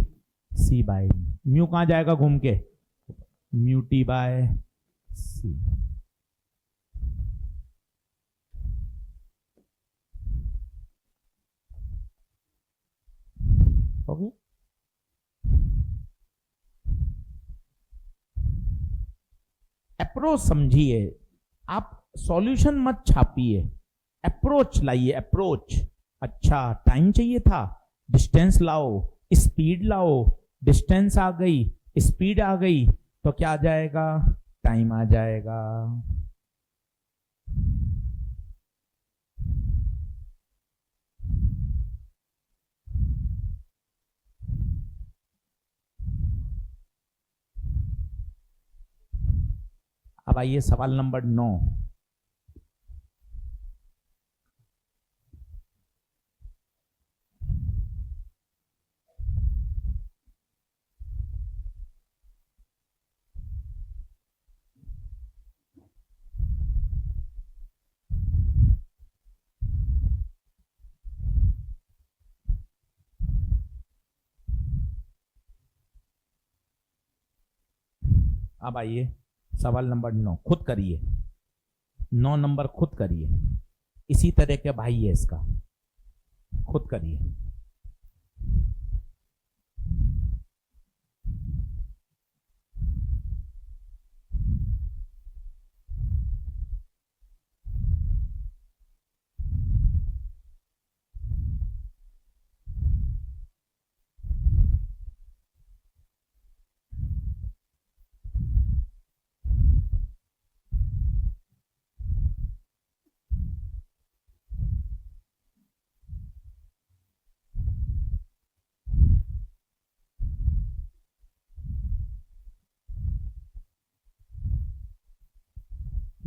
c by mu. कहां जाएगा घूम के? Mu t by c. हो गया। अप्रोच समझिए, आप सॉल्यूशन मत छापिए, अप्रोच लाइए, अप्रोच। अच्छा टाइम चाहिए था, डिस्टेंस लाओ, स्पीड लाओ। डिस्टेंस आ गई, स्पीड आ गई, तो क्या आ जाएगा? टाइम आ जाएगा। अब आइए सवाल नंबर 9। अब आइए सवाल नंबर 9, खुद करिए। 9 नंबर खुद करिए, इसी तरह के भाई है इसका, खुद करिए।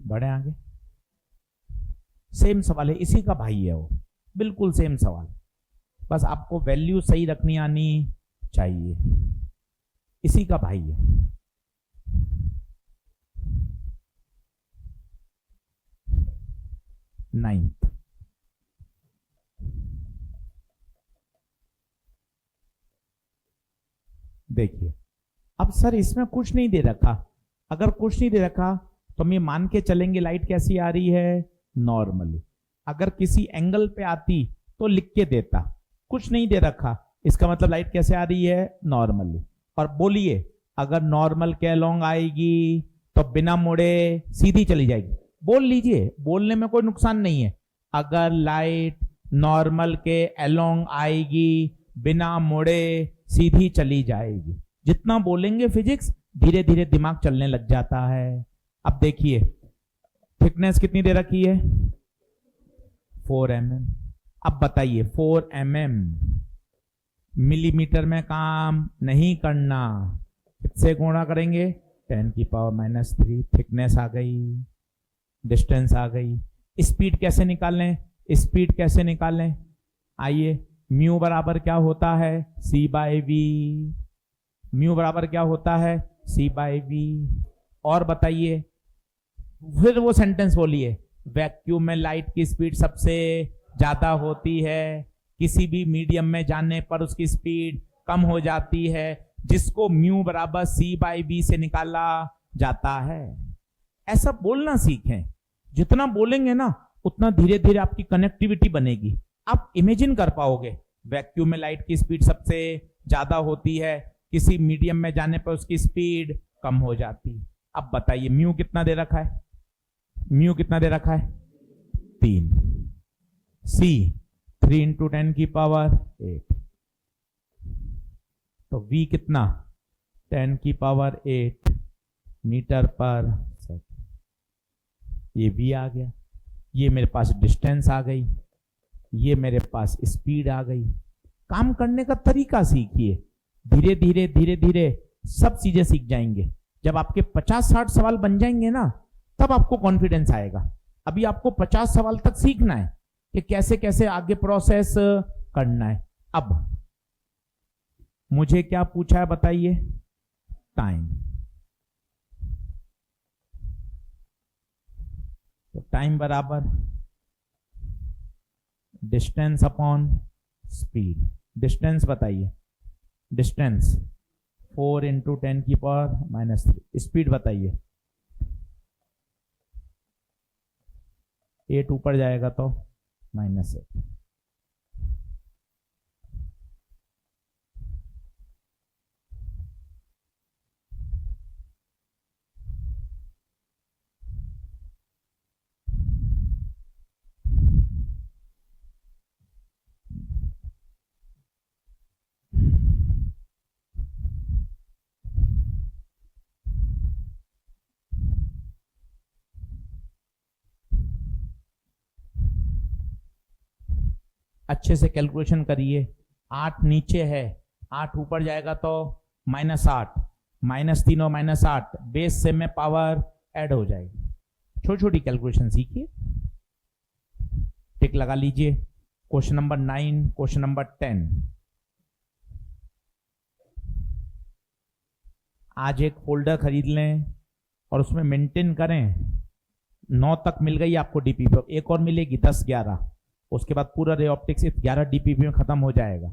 बढ़े आगे। सेम सवाल है, इसी का भाई है वो, बिल्कुल सेम सवाल, बस आपको वैल्यू सही रखनी आनी चाहिए। इसी का भाई है। नाइन्थ, देखिए अब सर इसमें कुछ नहीं दे रखा, अगर कुछ नहीं दे रखा तो हम ये मान के चलेंगे लाइट कैसी आ रही है? नॉर्मली। अगर किसी एंगल पे आती तो लिख के देता, कुछ नहीं दे रखा, इसका मतलब लाइट कैसे आ रही है? नॉर्मली। और बोलिए अगर नॉर्मल के अलोंग आएगी तो बिना मुड़े सीधी चली जाएगी। बोल लीजिए, बोलने में कोई नुकसान नहीं है। अगर लाइट नॉर्मल के अलोंग आएगी बिना मुड़े सीधी चली जाएगी। जितना बोलेंगे फिजिक्स धीरे धीरे दिमाग चलने लग जाता है। अब देखिए थिकनेस कितनी दे रखी है? 4 mm। अब बताइए 4 mm मिलीमीटर में काम नहीं करना, किससे गुणा करेंगे? 10⁻³ थिकनेस आ गई, डिस्टेंस आ गई। स्पीड कैसे निकालें? स्पीड कैसे निकालें? आइए, म्यू बराबर क्या होता है? c/v। म्यू बराबर क्या होता है? c/v। और बताइए, फिर वो सेंटेंस बोलिए, वैक्यूम में लाइट की स्पीड सबसे ज्यादा होती है, किसी भी मीडियम में जाने पर उसकी स्पीड कम हो जाती है, जिसको म्यू बराबर c/v से निकाला जाता है। ऐसा बोलना सीखें, जितना बोलेंगे ना उतना धीरे धीरे आपकी कनेक्टिविटी बनेगी, आप इमेजिन कर पाओगे वैक्यूम में लाइट की स्पीड सबसे ज्यादा होती है, किसी मीडियम में जाने पर उसकी स्पीड कम हो जाती। अब बताइए म्यू कितना दे रखा है? म्यू कितना दे रखा है? 3। सी 3 × 10⁸। तो वी कितना? 10⁸ मीटर पर सेकंड। ये वी आ गया, ये मेरे पास डिस्टेंस आ गई, ये मेरे पास स्पीड आ गई। काम करने का तरीका सीखिए, धीरे धीरे धीरे धीरे सब चीजें सीख जाएंगे। जब आपके 50-60 सवाल बन जाएंगे ना तब आपको कॉन्फिडेंस आएगा। अभी आपको 50 सवाल तक सीखना है कि कैसे कैसे आगे प्रोसेस करना है। अब मुझे क्या पूछा है बताइए? टाइम। तो टाइम बराबर डिस्टेंस अपॉन स्पीड। डिस्टेंस बताइए, डिस्टेंस 4 × 10⁻³ स्पीड बताइए। 8 ऊपर जाएगा तो -8। अच्छे से कैलकुलेशन करिए। 8 नीचे है, 8 ऊपर जाएगा तो -8, -3 और -8 बेस से में पावर ऐड हो जाएगी। छोटी छोटी कैलकुलेशन सीखिए, टिक लगा लीजिए। Question number 9, question number 10। आज एक फोल्डर खरीद लें और उसमें मेंटेन करें। 9 तक मिल गई आपको डीपीपी, एक और मिलेगी 10, 11, उसके बाद पूरा रे ऑप्टिक्स 11 डीपीपी में खत्म हो जाएगा।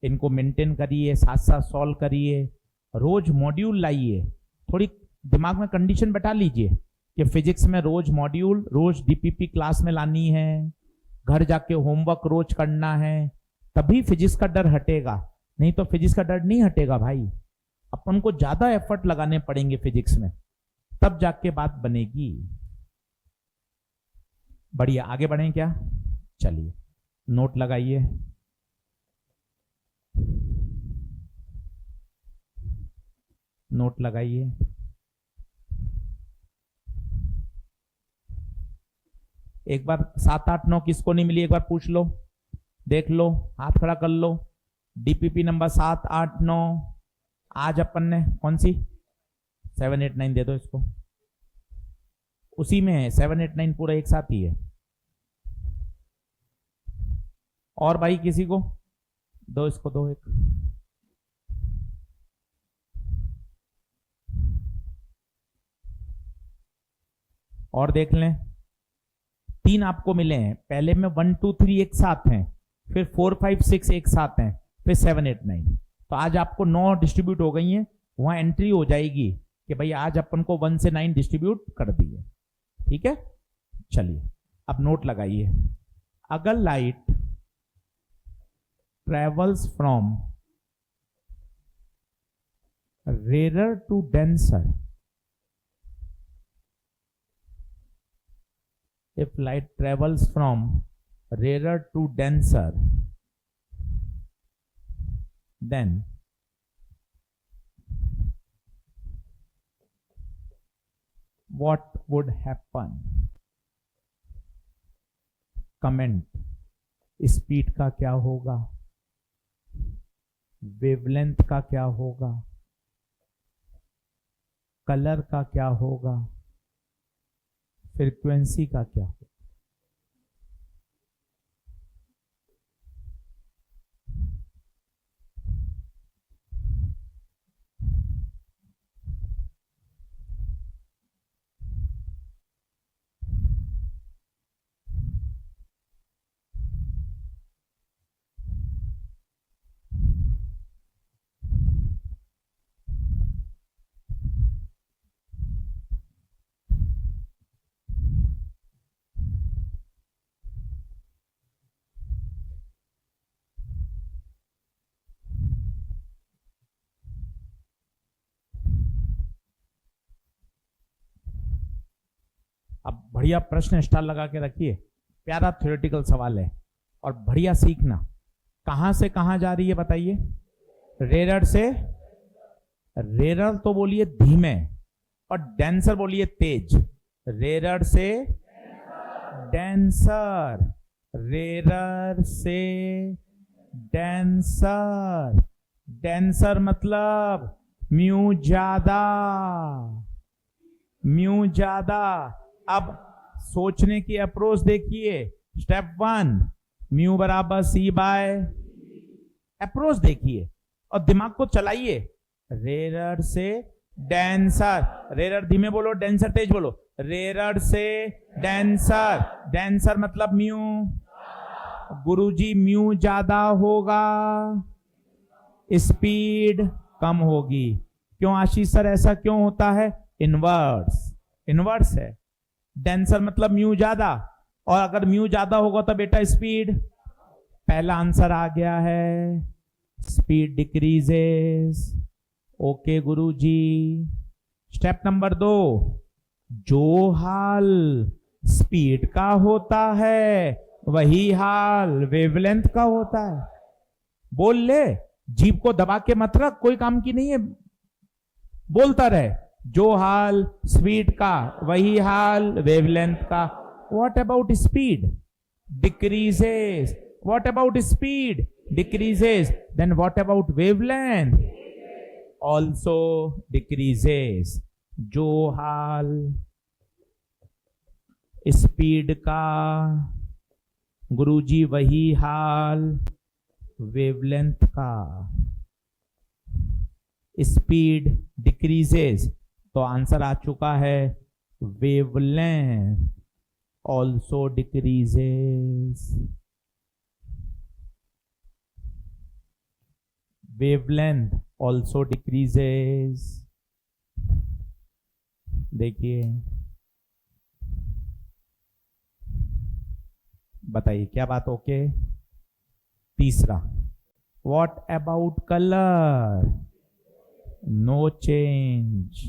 इनको मेंटेन करिए, साथ साथ सॉल्व करिए, रोज मॉड्यूल लाइए। थोड़ी दिमाग में कंडीशन बैठा लीजिए कि फिजिक्स में रोज मॉड्यूल, रोज डीपीपी क्लास में लानी है, घर जाके होमवर्क रोज करना है, तभी फिजिक्स का डर हटेगा। नहीं तो फिजिक्स का डर नहीं हटेगा भाई। अपन को ज्यादा एफर्ट लगाने पड़ेंगे फिजिक्स में, तब जाके बात बनेगी। बढ़िया, आगे बढ़ें क्या? चलिए नोट लगाइए। नोट लगाइए। एक बार 7, 8, 9 किसको नहीं मिली एक बार पूछ लो, देख लो, हाथ खड़ा कर लो। डीपीपी नंबर 7, 8, 9 आज अपन ने कौन सी? 7, 8, 9 दे दो इसको, उसी में है 7, 8, 9 पूरा एक साथ ही है। और भाई किसी को दो, इसको दो एक। और देख लें, 3 आपको मिले हैं। पहले में 1, 2, 3 एक साथ हैं, फिर 4, 5, 6 एक साथ हैं, फिर 7, 8, 9। तो आज आपको 9 डिस्ट्रीब्यूट हो गई हैं, वहां एंट्री हो जाएगी कि भाई आज अपन को 1 से 9 डिस्ट्रीब्यूट कर दिए। ठीक है, चलिए अब नोट लगाइए। अगर light travels from rarer to denser, if light travels from rarer to denser, then what would happen? Comment, speed का क्या होगा, वेवलेंथ का क्या होगा, कलर का क्या होगा, फ्रीक्वेंसी का क्या होगा? अब बढ़िया प्रश्न स्टार लगा के रखिए, प्यारा थ्योरेटिकल सवाल है और बढ़िया सीखना। कहां से कहां जा रही है बताइए? रेरर से, रेरर तो बोलिए धीमे, और डेंसर बोलिए तेज। रेरर से डेंसर, रेरर से डेंसर। डेंसर मतलब म्यू ज्यादा, म्यू ज्यादा। अब सोचने की अप्रोच देखिए। स्टेप 1 म्यू बराबर C/, अप्रोच देखिए और दिमाग को चलाइए। रेरर से डेंसर, रेरर धीमे बोलो, डेंसर तेज बोलो, रेरर से डेंसर, डेंसर मतलब म्यू, गुरुजी म्यू ज्यादा होगा, स्पीड कम होगी। क्यों आशीष सर ऐसा क्यों होता है? इनवर्स, इनवर्स है। डेंसर मतलब म्यू ज्यादा, और अगर म्यू ज्यादा होगा तो बेटा स्पीड, पहला आंसर आ गया है, स्पीड डिक्रीजेस। ओके गुरुजी। स्टेप नंबर 2, जो हाल स्पीड का होता है वही हाल वेवलेंथ का होता है। बोल ले, जीभ को दबा के मत रख, कोई काम की नहीं है, बोलता रहे। जो हाल स्पीड का वही हाल वेवलेंथ का। What about speed? Decreases. What about speed? Decreases. Then what about wavelength? Also decreases. जो हाल स्पीड का गुरुजी वही हाल वेवलेंथ का। स्पीड डिक्रीजेस, तो आंसर आ चुका है wavelength also decreases. Wavelength also decreases. देखिए, बताइए क्या बात? ओके। तीसरा, what about colour? No change.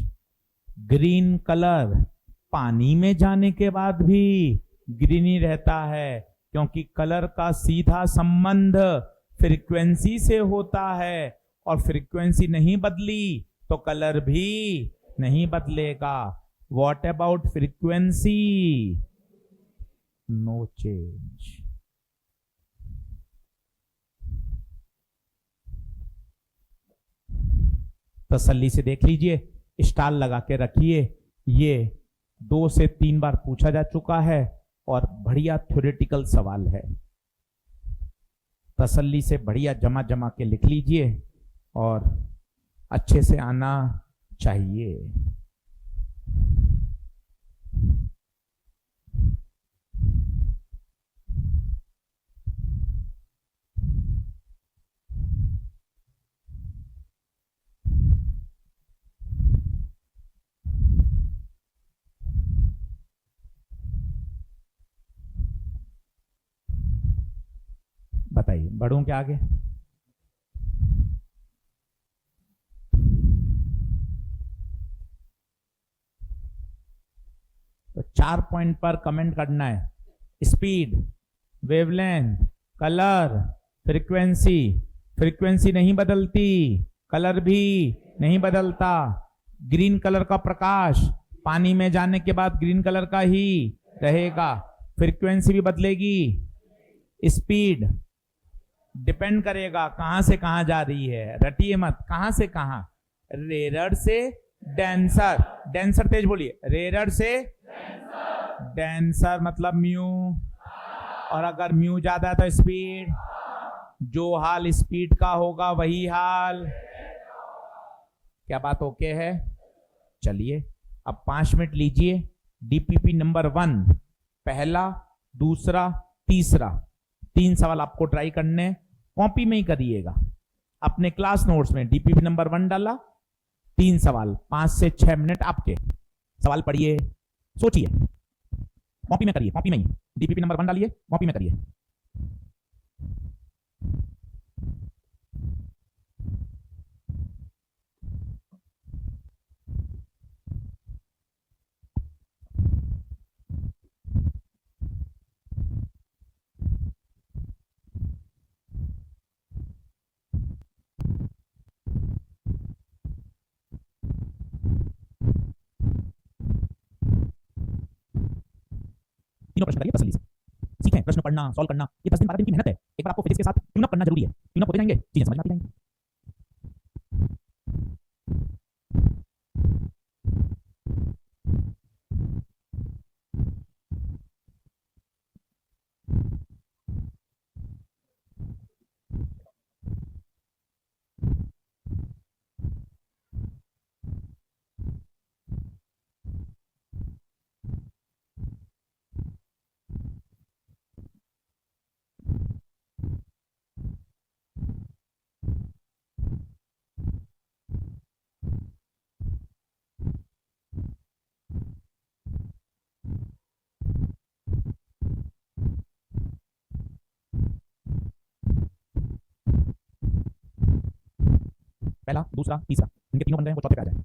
Green colour पानी में जाने के बाद भी ग्रीन ही रहता है, क्योंकि कलर का सीधा संबंध फ्रीक्वेंसी से होता है, और फ्रीक्वेंसी नहीं बदली तो कलर भी नहीं बदलेगा। What about frequency? No change. तसल्ली से देख लीजिए, स्टार लगा के रखिए। ये 2 से 3 बार पूछा जा चुका है और बढ़िया थ्योरेटिकल सवाल है। तसल्ली से बढ़िया जमा जमा के लिख लीजिए और अच्छे से आना चाहिए। बताइए, बढ़ूं क्या आगे? तो 4 पॉइंट पर कमेंट करना है। Speed, wavelength, colour, frequency. Frequency नहीं बदलती, कलर भी नहीं बदलता। ग्रीन कलर का प्रकाश पानी में जाने के बाद ग्रीन कलर का ही रहेगा। फ्रीक्वेंसी भी बदलेगी। स्पीड डिपेंड करेगा कहां से कहां जा रही है, रटिए मत, कहां से कहां। रेरर से डेंसर, डेंसर तेज बोलिए, रेरर से डेंसर मतलब म्यू, और अगर म्यू ज्यादा है तो स्पीड। जो हाल स्पीड का होगा वही हाल। क्या बात ओके है? चलिए अब 5 मिनट लीजिए। डीपीपी नंबर 1, पहला, दूसरा, तीसरा, 3 सवाल आपको ट्राई करने, कॉपी में ही करिएगा। अपने क्लास नोट्स में डीपीपी नंबर 1 डाला, 3 सवाल, 5 से 6 मिनट आपके। सवाल पढ़िए, सोचिए, कॉपी में करिए, कॉपी में ही डीपीपी नंबर 1 डालिए, कॉपी में करिए। तीनों प्रश्न करिए तसल्ली से। सीखें प्रश्न पढ़ना, सॉल्व करना, ये 10 दिन 12 दिन की मेहनत है। एक बार आपको फिजिक्स के साथ ट्यून अप करना जरूरी है। ट्यून अप होते जाएंगे, चीजें समझ में आती जाएंगी। पहला, दूसरा, तीसरा, इनके तीनों बन गए, वो चौथे पे आ जाए।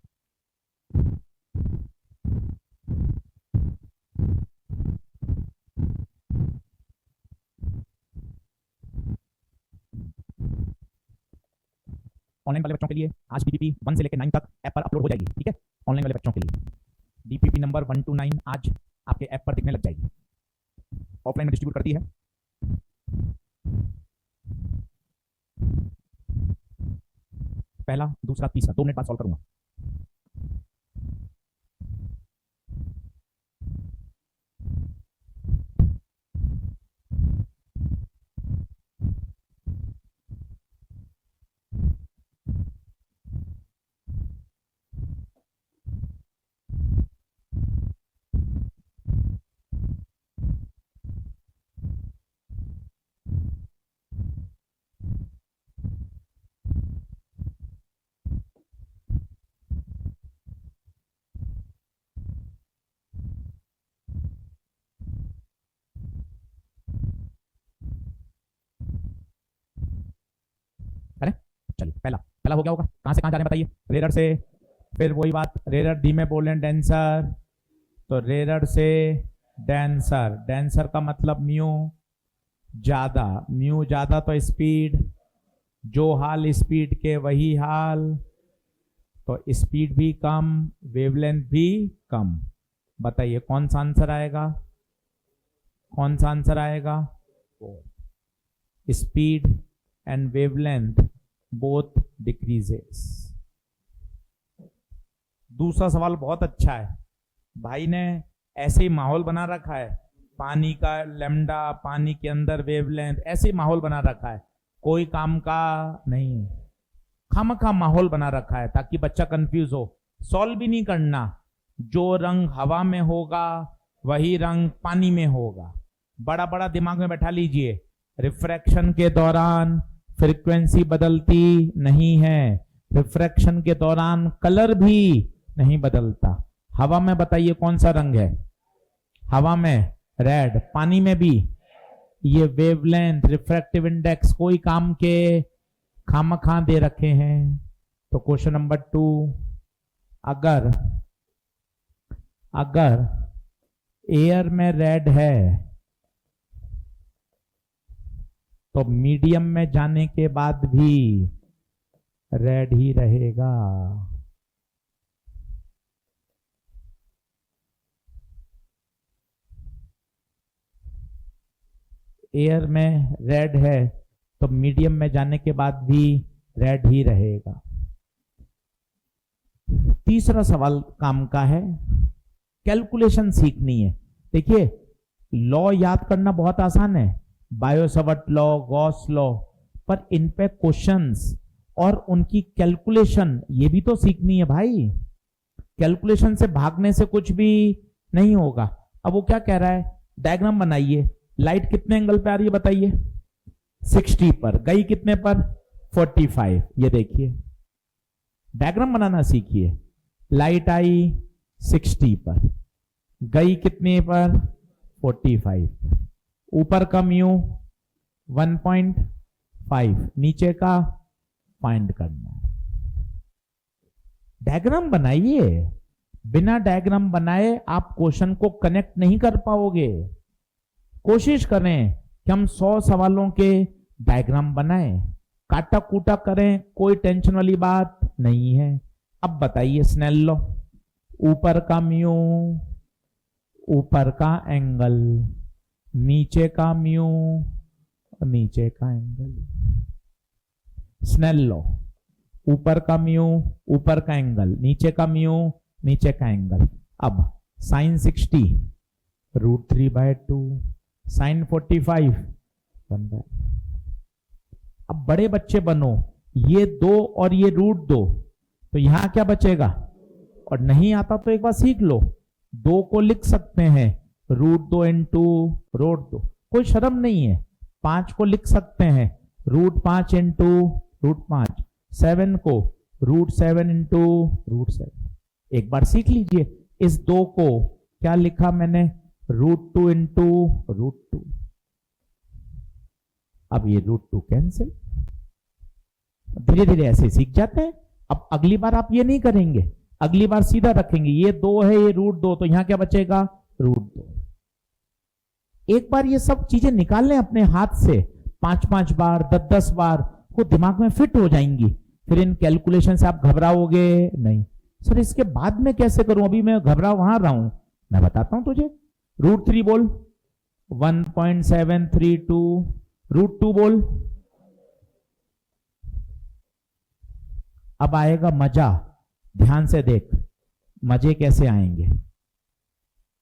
ऑनलाइन वाले बच्चों के लिए आज डीपीपी 1 से लेकर 9 तक ऐप पर अपलोड हो जाएगी, ठीक है। ऑनलाइन वाले बच्चों के लिए डीपीपी नंबर 1 to 9 आज आपके ऐप पर दिखने लग जाएगी। ऑफलाइन में डिस्ट्रीब्यूट करती है। पहला, दूसरा, तीसरा 2 मिनट बाद सॉल्व करूंगा। चलिए, पहला पहला हो गया होगा। कहां से कहां जा रहे हैं बताइए? रेरर से, फिर वही बात, रेरर धीमे बोले डेंसर, तो रेरर से डेंसर, डेंसर का मतलब म्यू ज्यादा तो स्पीड, जो हाल स्पीड के वही हाल, तो स्पीड भी कम, वेवलेंथ भी कम। बताइए कौन सा आंसर आएगा? कौन सा आंसर आएगा? Speed and wavelength both decreases. दूसरा सवाल बहुत अच्छा है, भाई ने ऐसे ही माहौल बना रखा है, पानी का लैम्डा, पानी के अंदर वेवलेंथ, ऐसे ही माहौल बना रखा है, कोई काम का नहीं, खामखा माहौल बना रखा है ताकि बच्चा कंफ्यूज हो। सॉल्व भी नहीं करना, जो रंग हवा में होगा वही रंग पानी में होगा। बड़ा बड़ा दिमाग में बैठा लीजिए, रिफ्रैक्शन के दौरान फ्रीक्वेंसी बदलती नहीं है, रिफ्रैक्शन के दौरान कलर भी नहीं बदलता। हवा में बताइए कौन सा रंग है? हवा में रेड, पानी में भी। ये वेवलेंथ, रिफ्रैक्टिव इंडेक्स कोई काम के खामखा दे रखे हैं। तो क्वेश्चन नंबर 2, अगर एयर में रेड है तो मीडियम में जाने के बाद भी रेड ही रहेगा। एयर में रेड है तो मीडियम में जाने के बाद भी रेड ही रहेगा। तीसरा सवाल काम का है, कैलकुलेशन सीखनी है। देखिए लॉ याद करना बहुत आसान है, बायो-सवर्ट लॉ, गॉस लॉ, पर इन पे क्वेश्चंस और उनकी कैलकुलेशन ये भी तो सीखनी है भाई। कैलकुलेशन से भागने से कुछ भी नहीं होगा। अब वो क्या कह रहा है, डायग्राम बनाइए, लाइट कितने एंगल पे आ रही है बताइए? 60 पर, गई कितने पर? 45। ये देखिए डायग्राम बनाना सीखिए, लाइट आई 60 पर, गई कितने पर? 45। ऊपर का म्यू 1.5, नीचे का फाइंड करना है। डायग्राम बनाइए, बिना डायग्राम बनाए आप क्वेश्चन को कनेक्ट नहीं कर पाओगे। कोशिश करें कि हम 100 सवालों के डायग्राम बनाएं, काटा कूटा करें, कोई टेंशन वाली बात नहीं है। अब बताइए स्नेल लॉ, ऊपर का म्यू, ऊपर का एंगल, नीचे का म्यू, नीचे का एंगल। स्नेल लॉ, ऊपर का म्यू, ऊपर का एंगल, नीचे का म्यू, नीचे का एंगल। अब साइन 60 √3/2, साइन 45 1/2। अब बड़े बच्चे बनो, ये 2 और ये √2, तो यहां क्या बचेगा? और नहीं आता तो एक बार सीख लो, 2 को लिख सकते हैं √2 इंटू √2, कोई शर्म नहीं है। 5 को लिख सकते हैं √5 इंटू √5, 7 को √7 इंटू √7। एक बार सीख लीजिए। इस 2 को क्या लिखा मैंने? √2 इंटू √2। अब ये √2 कैंसिल, धीरे धीरे ऐसे सीख जाते हैं। अब अगली बार आप ये नहीं करेंगे, अगली बार सीधा रखेंगे, ये 2 है, ये √2, तो यहां क्या बचेगा, √2। एक बार ये सब चीजें निकाल लें अपने हाथ से, 5-5 बार, 10-10 बार, वो दिमाग में फिट हो जाएंगी। फिर इन कैलकुलेशन से आप घबराओगे नहीं। सर इसके बाद में कैसे करूं, अभी मैं घबरा वहां रहा हूं, मैं बताता हूं तुझे। √3 बोल, 1.732, √2 बोल। अब आएगा मजा, ध्यान से देख मजे कैसे आएंगे।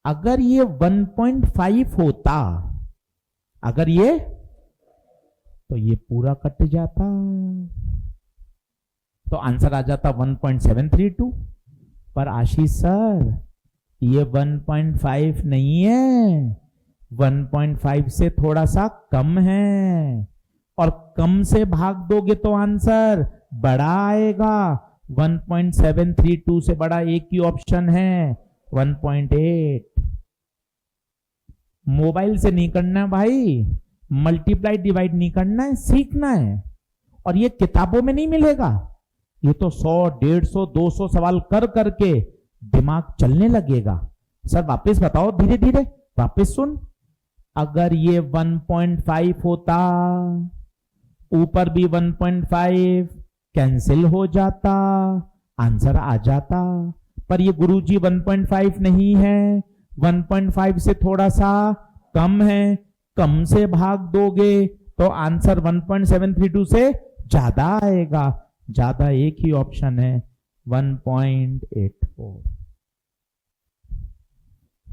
अगर ये 1.5 होता, अगर ये, तो ये पूरा कट जाता, तो आंसर आ जाता 1.732। पर आशीष सर ये 1.5 नहीं है, 1.5 से थोड़ा सा कम है, और कम से भाग दोगे तो आंसर बड़ा आएगा। 1.732 से बड़ा एक ही ऑप्शन है, 1.8। मोबाइल से नहीं करना है भाई, मल्टीप्लाई डिवाइड नहीं करना है, सीखना है। और ये किताबों में नहीं मिलेगा, ये तो 100, 150, 200 सवाल कर करके दिमाग चलने लगेगा। सर वापस बताओ, धीरे धीरे वापस सुन। अगर ये 1.5 होता, ऊपर भी 1.5 कैंसिल हो जाता, आंसर आ जाता। पर ये गुरुजी 1.5 नहीं है, 1.5 से थोड़ा सा कम है, कम से भाग दोगे तो आंसर 1.732 से ज्यादा आएगा। ज्यादा एक ही ऑप्शन है, 1.84।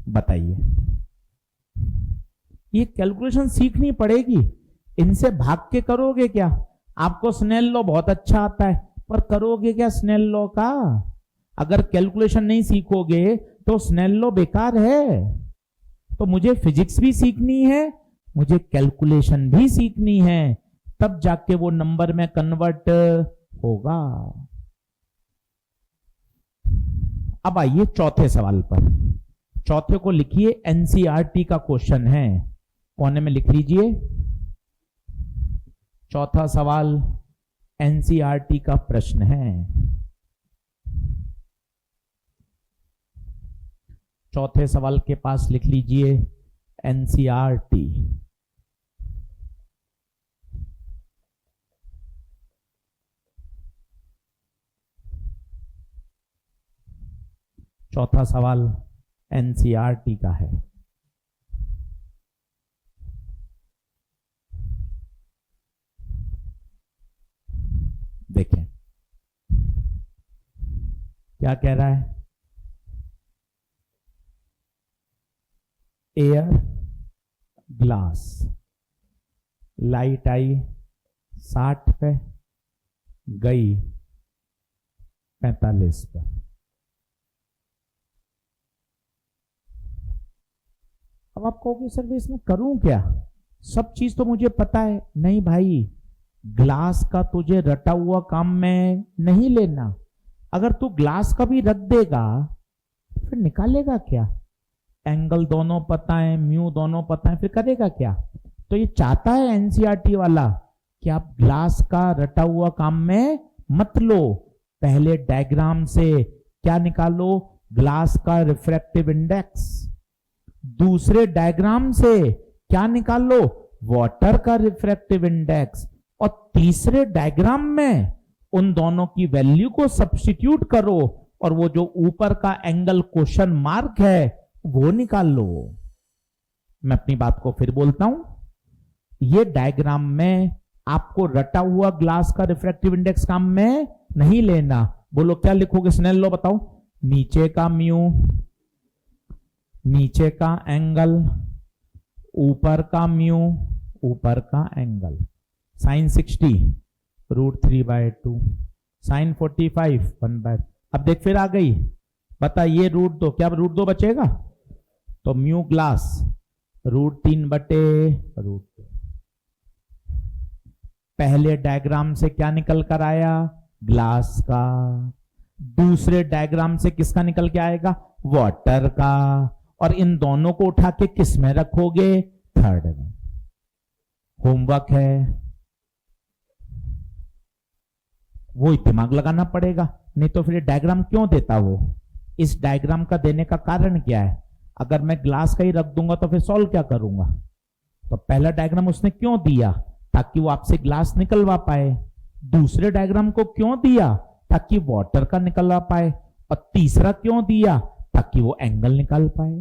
बताइए, ये कैलकुलेशन सीखनी पड़ेगी, इनसे भाग के करोगे क्या? आपको स्नेल लॉ बहुत अच्छा आता है, पर करोगे क्या स्नेल लॉ का? अगर कैलकुलेशन नहीं सीखोगे तो स्नेल लॉ बेकार है। तो मुझे फिजिक्स भी सीखनी है, मुझे कैलकुलेशन भी सीखनी है, तब जाके वो नंबर में कन्वर्ट होगा। अब आइए चौथे सवाल पर। चौथे को लिखिए, एनसीईआरटी का क्वेश्चन है, कोने में लिख लीजिए। चौथा सवाल एनसीईआरटी का प्रश्न है। चौथे सवाल के पास लिख लीजिए एनसीईआरटी। चौथा सवाल एनसीईआरटी का है। देखें क्या कह रहा है। एयर ग्लास, लाइट आई 60 पे, गई 45 पे। अब आप कहोगे सर इसमें करूं क्या, सब चीज तो मुझे पता है। नहीं भाई, ग्लास का तुझे रटा हुआ काम में नहीं लेना। अगर तू ग्लास का भी रख देगा फिर निकालेगा क्या? एंगल दोनों पता है, म्यू दोनों पता है, फिर करेगा क्या? तो ये चाहता है एनसीईआरटी वाला कि आप ग्लास का रटा हुआ काम में मत लो। पहले डायग्राम से क्या निकालो, ग्लास का रिफ्रैक्टिव इंडेक्स। दूसरे डायग्राम से क्या निकाल लो, वाटर का रिफ्रैक्टिव इंडेक्स। और तीसरे डायग्राम में उन दोनों की वैल्यू को सब्स्टिट्यूट करो और वो जो ऊपर का एंगल क्वेश्चन मार्क है वो निकाल लो। मैं अपनी बात को फिर बोलता हूं, ये डायग्राम में आपको रटा हुआ ग्लास का रिफ्रैक्टिव इंडेक्स काम में नहीं लेना। बोलो क्या लिखोगे स्नेल लॉ बताओ। नीचे का म्यू, नीचे का एंगल, ऊपर का म्यू, ऊपर का एंगल। Sign 60 √3/2, sign 45 1/। अब देख फिर आ गई, बता ये √2, क्या √2 बचेगा? तो म्यू ग्लास √3/√2। पहले डायग्राम से क्या निकल कर आया, ग्लास का। दूसरे डायग्राम से किसका निकल के आएगा, वाटर का। और इन दोनों को उठा के किस में रखोगे, थर्ड में। होमवर्क है, वो ही दिमाग लगाना पड़ेगा, नहीं तो फिर डायग्राम क्यों देता वो। इस डायग्राम का देने का कारण क्या है? अगर मैं ग्लास का ही रख दूंगा तो फिर सॉल्व क्या करूंगा। तो पहला डायग्राम उसने क्यों दिया? ताकि वो आपसे ग्लास निकलवा पाए। दूसरे डायग्राम को क्यों दिया? ताकि वाटर का निकलवा पाए। और तीसरा क्यों दिया? ताकि वो एंगल निकाल पाए।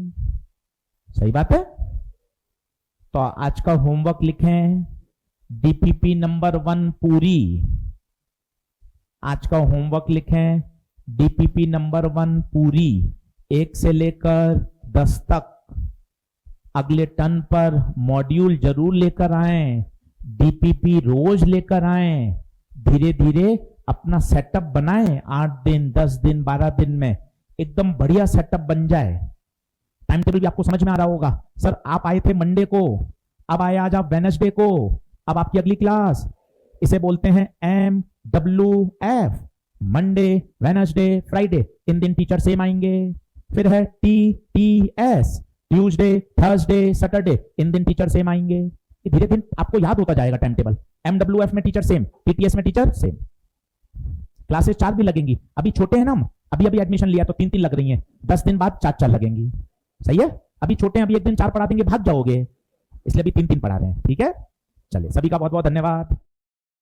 सही बात है। तो आज का होमवर्क लिखें डीपीपी नंबर 1 पूरी। आज का होमवर्क लिखें डीपीपी नंबर 1 पूरी, 1 से लेकर 10 तक। अगले टर्न पर मॉड्यूल जरूर लेकर आए, डीपीपी रोज लेकर आए। धीरे धीरे अपना सेटअप बनाएं, 8 दिन 10 दिन 12 दिन में एकदम बढ़िया सेटअप बन जाए। टाइम टेबल भी आपको समझ में आ रहा होगा। सर आप आए थे मंडे को, अब आए आज आप वेडनेसडे को। अब आपकी अगली क्लास, इसे बोलते हैं MWF, मंडे वेडनेसडे फ्राइडे। इन दिन टीचर सेम आएंगे। फिर है TTS, ट्यूसडे थर्सडे सैटरडे। इन दिन टीचर सेम आएंगे। धीरे धीरे आपको याद होता जाएगा टाइम टेबल। MWF में टीचर सेम, TTS में टीचर सेम। क्लासेस 4 भी लगेंगी। अभी छोटे हैं ना हम, अभी अभी एडमिशन लिया तो 3-3 लग रही हैं। 10 दिन बाद 4-4 लगेंगी। सही है। अभी छोटे हैं, अभी एक दिन 4 पढ़ा देंगे भाग जाओगे, इसलिए अभी 3-3 पढ़ा रहे हैं। ठीक है, चलिए सभी का बहुत बहुत धन्यवाद।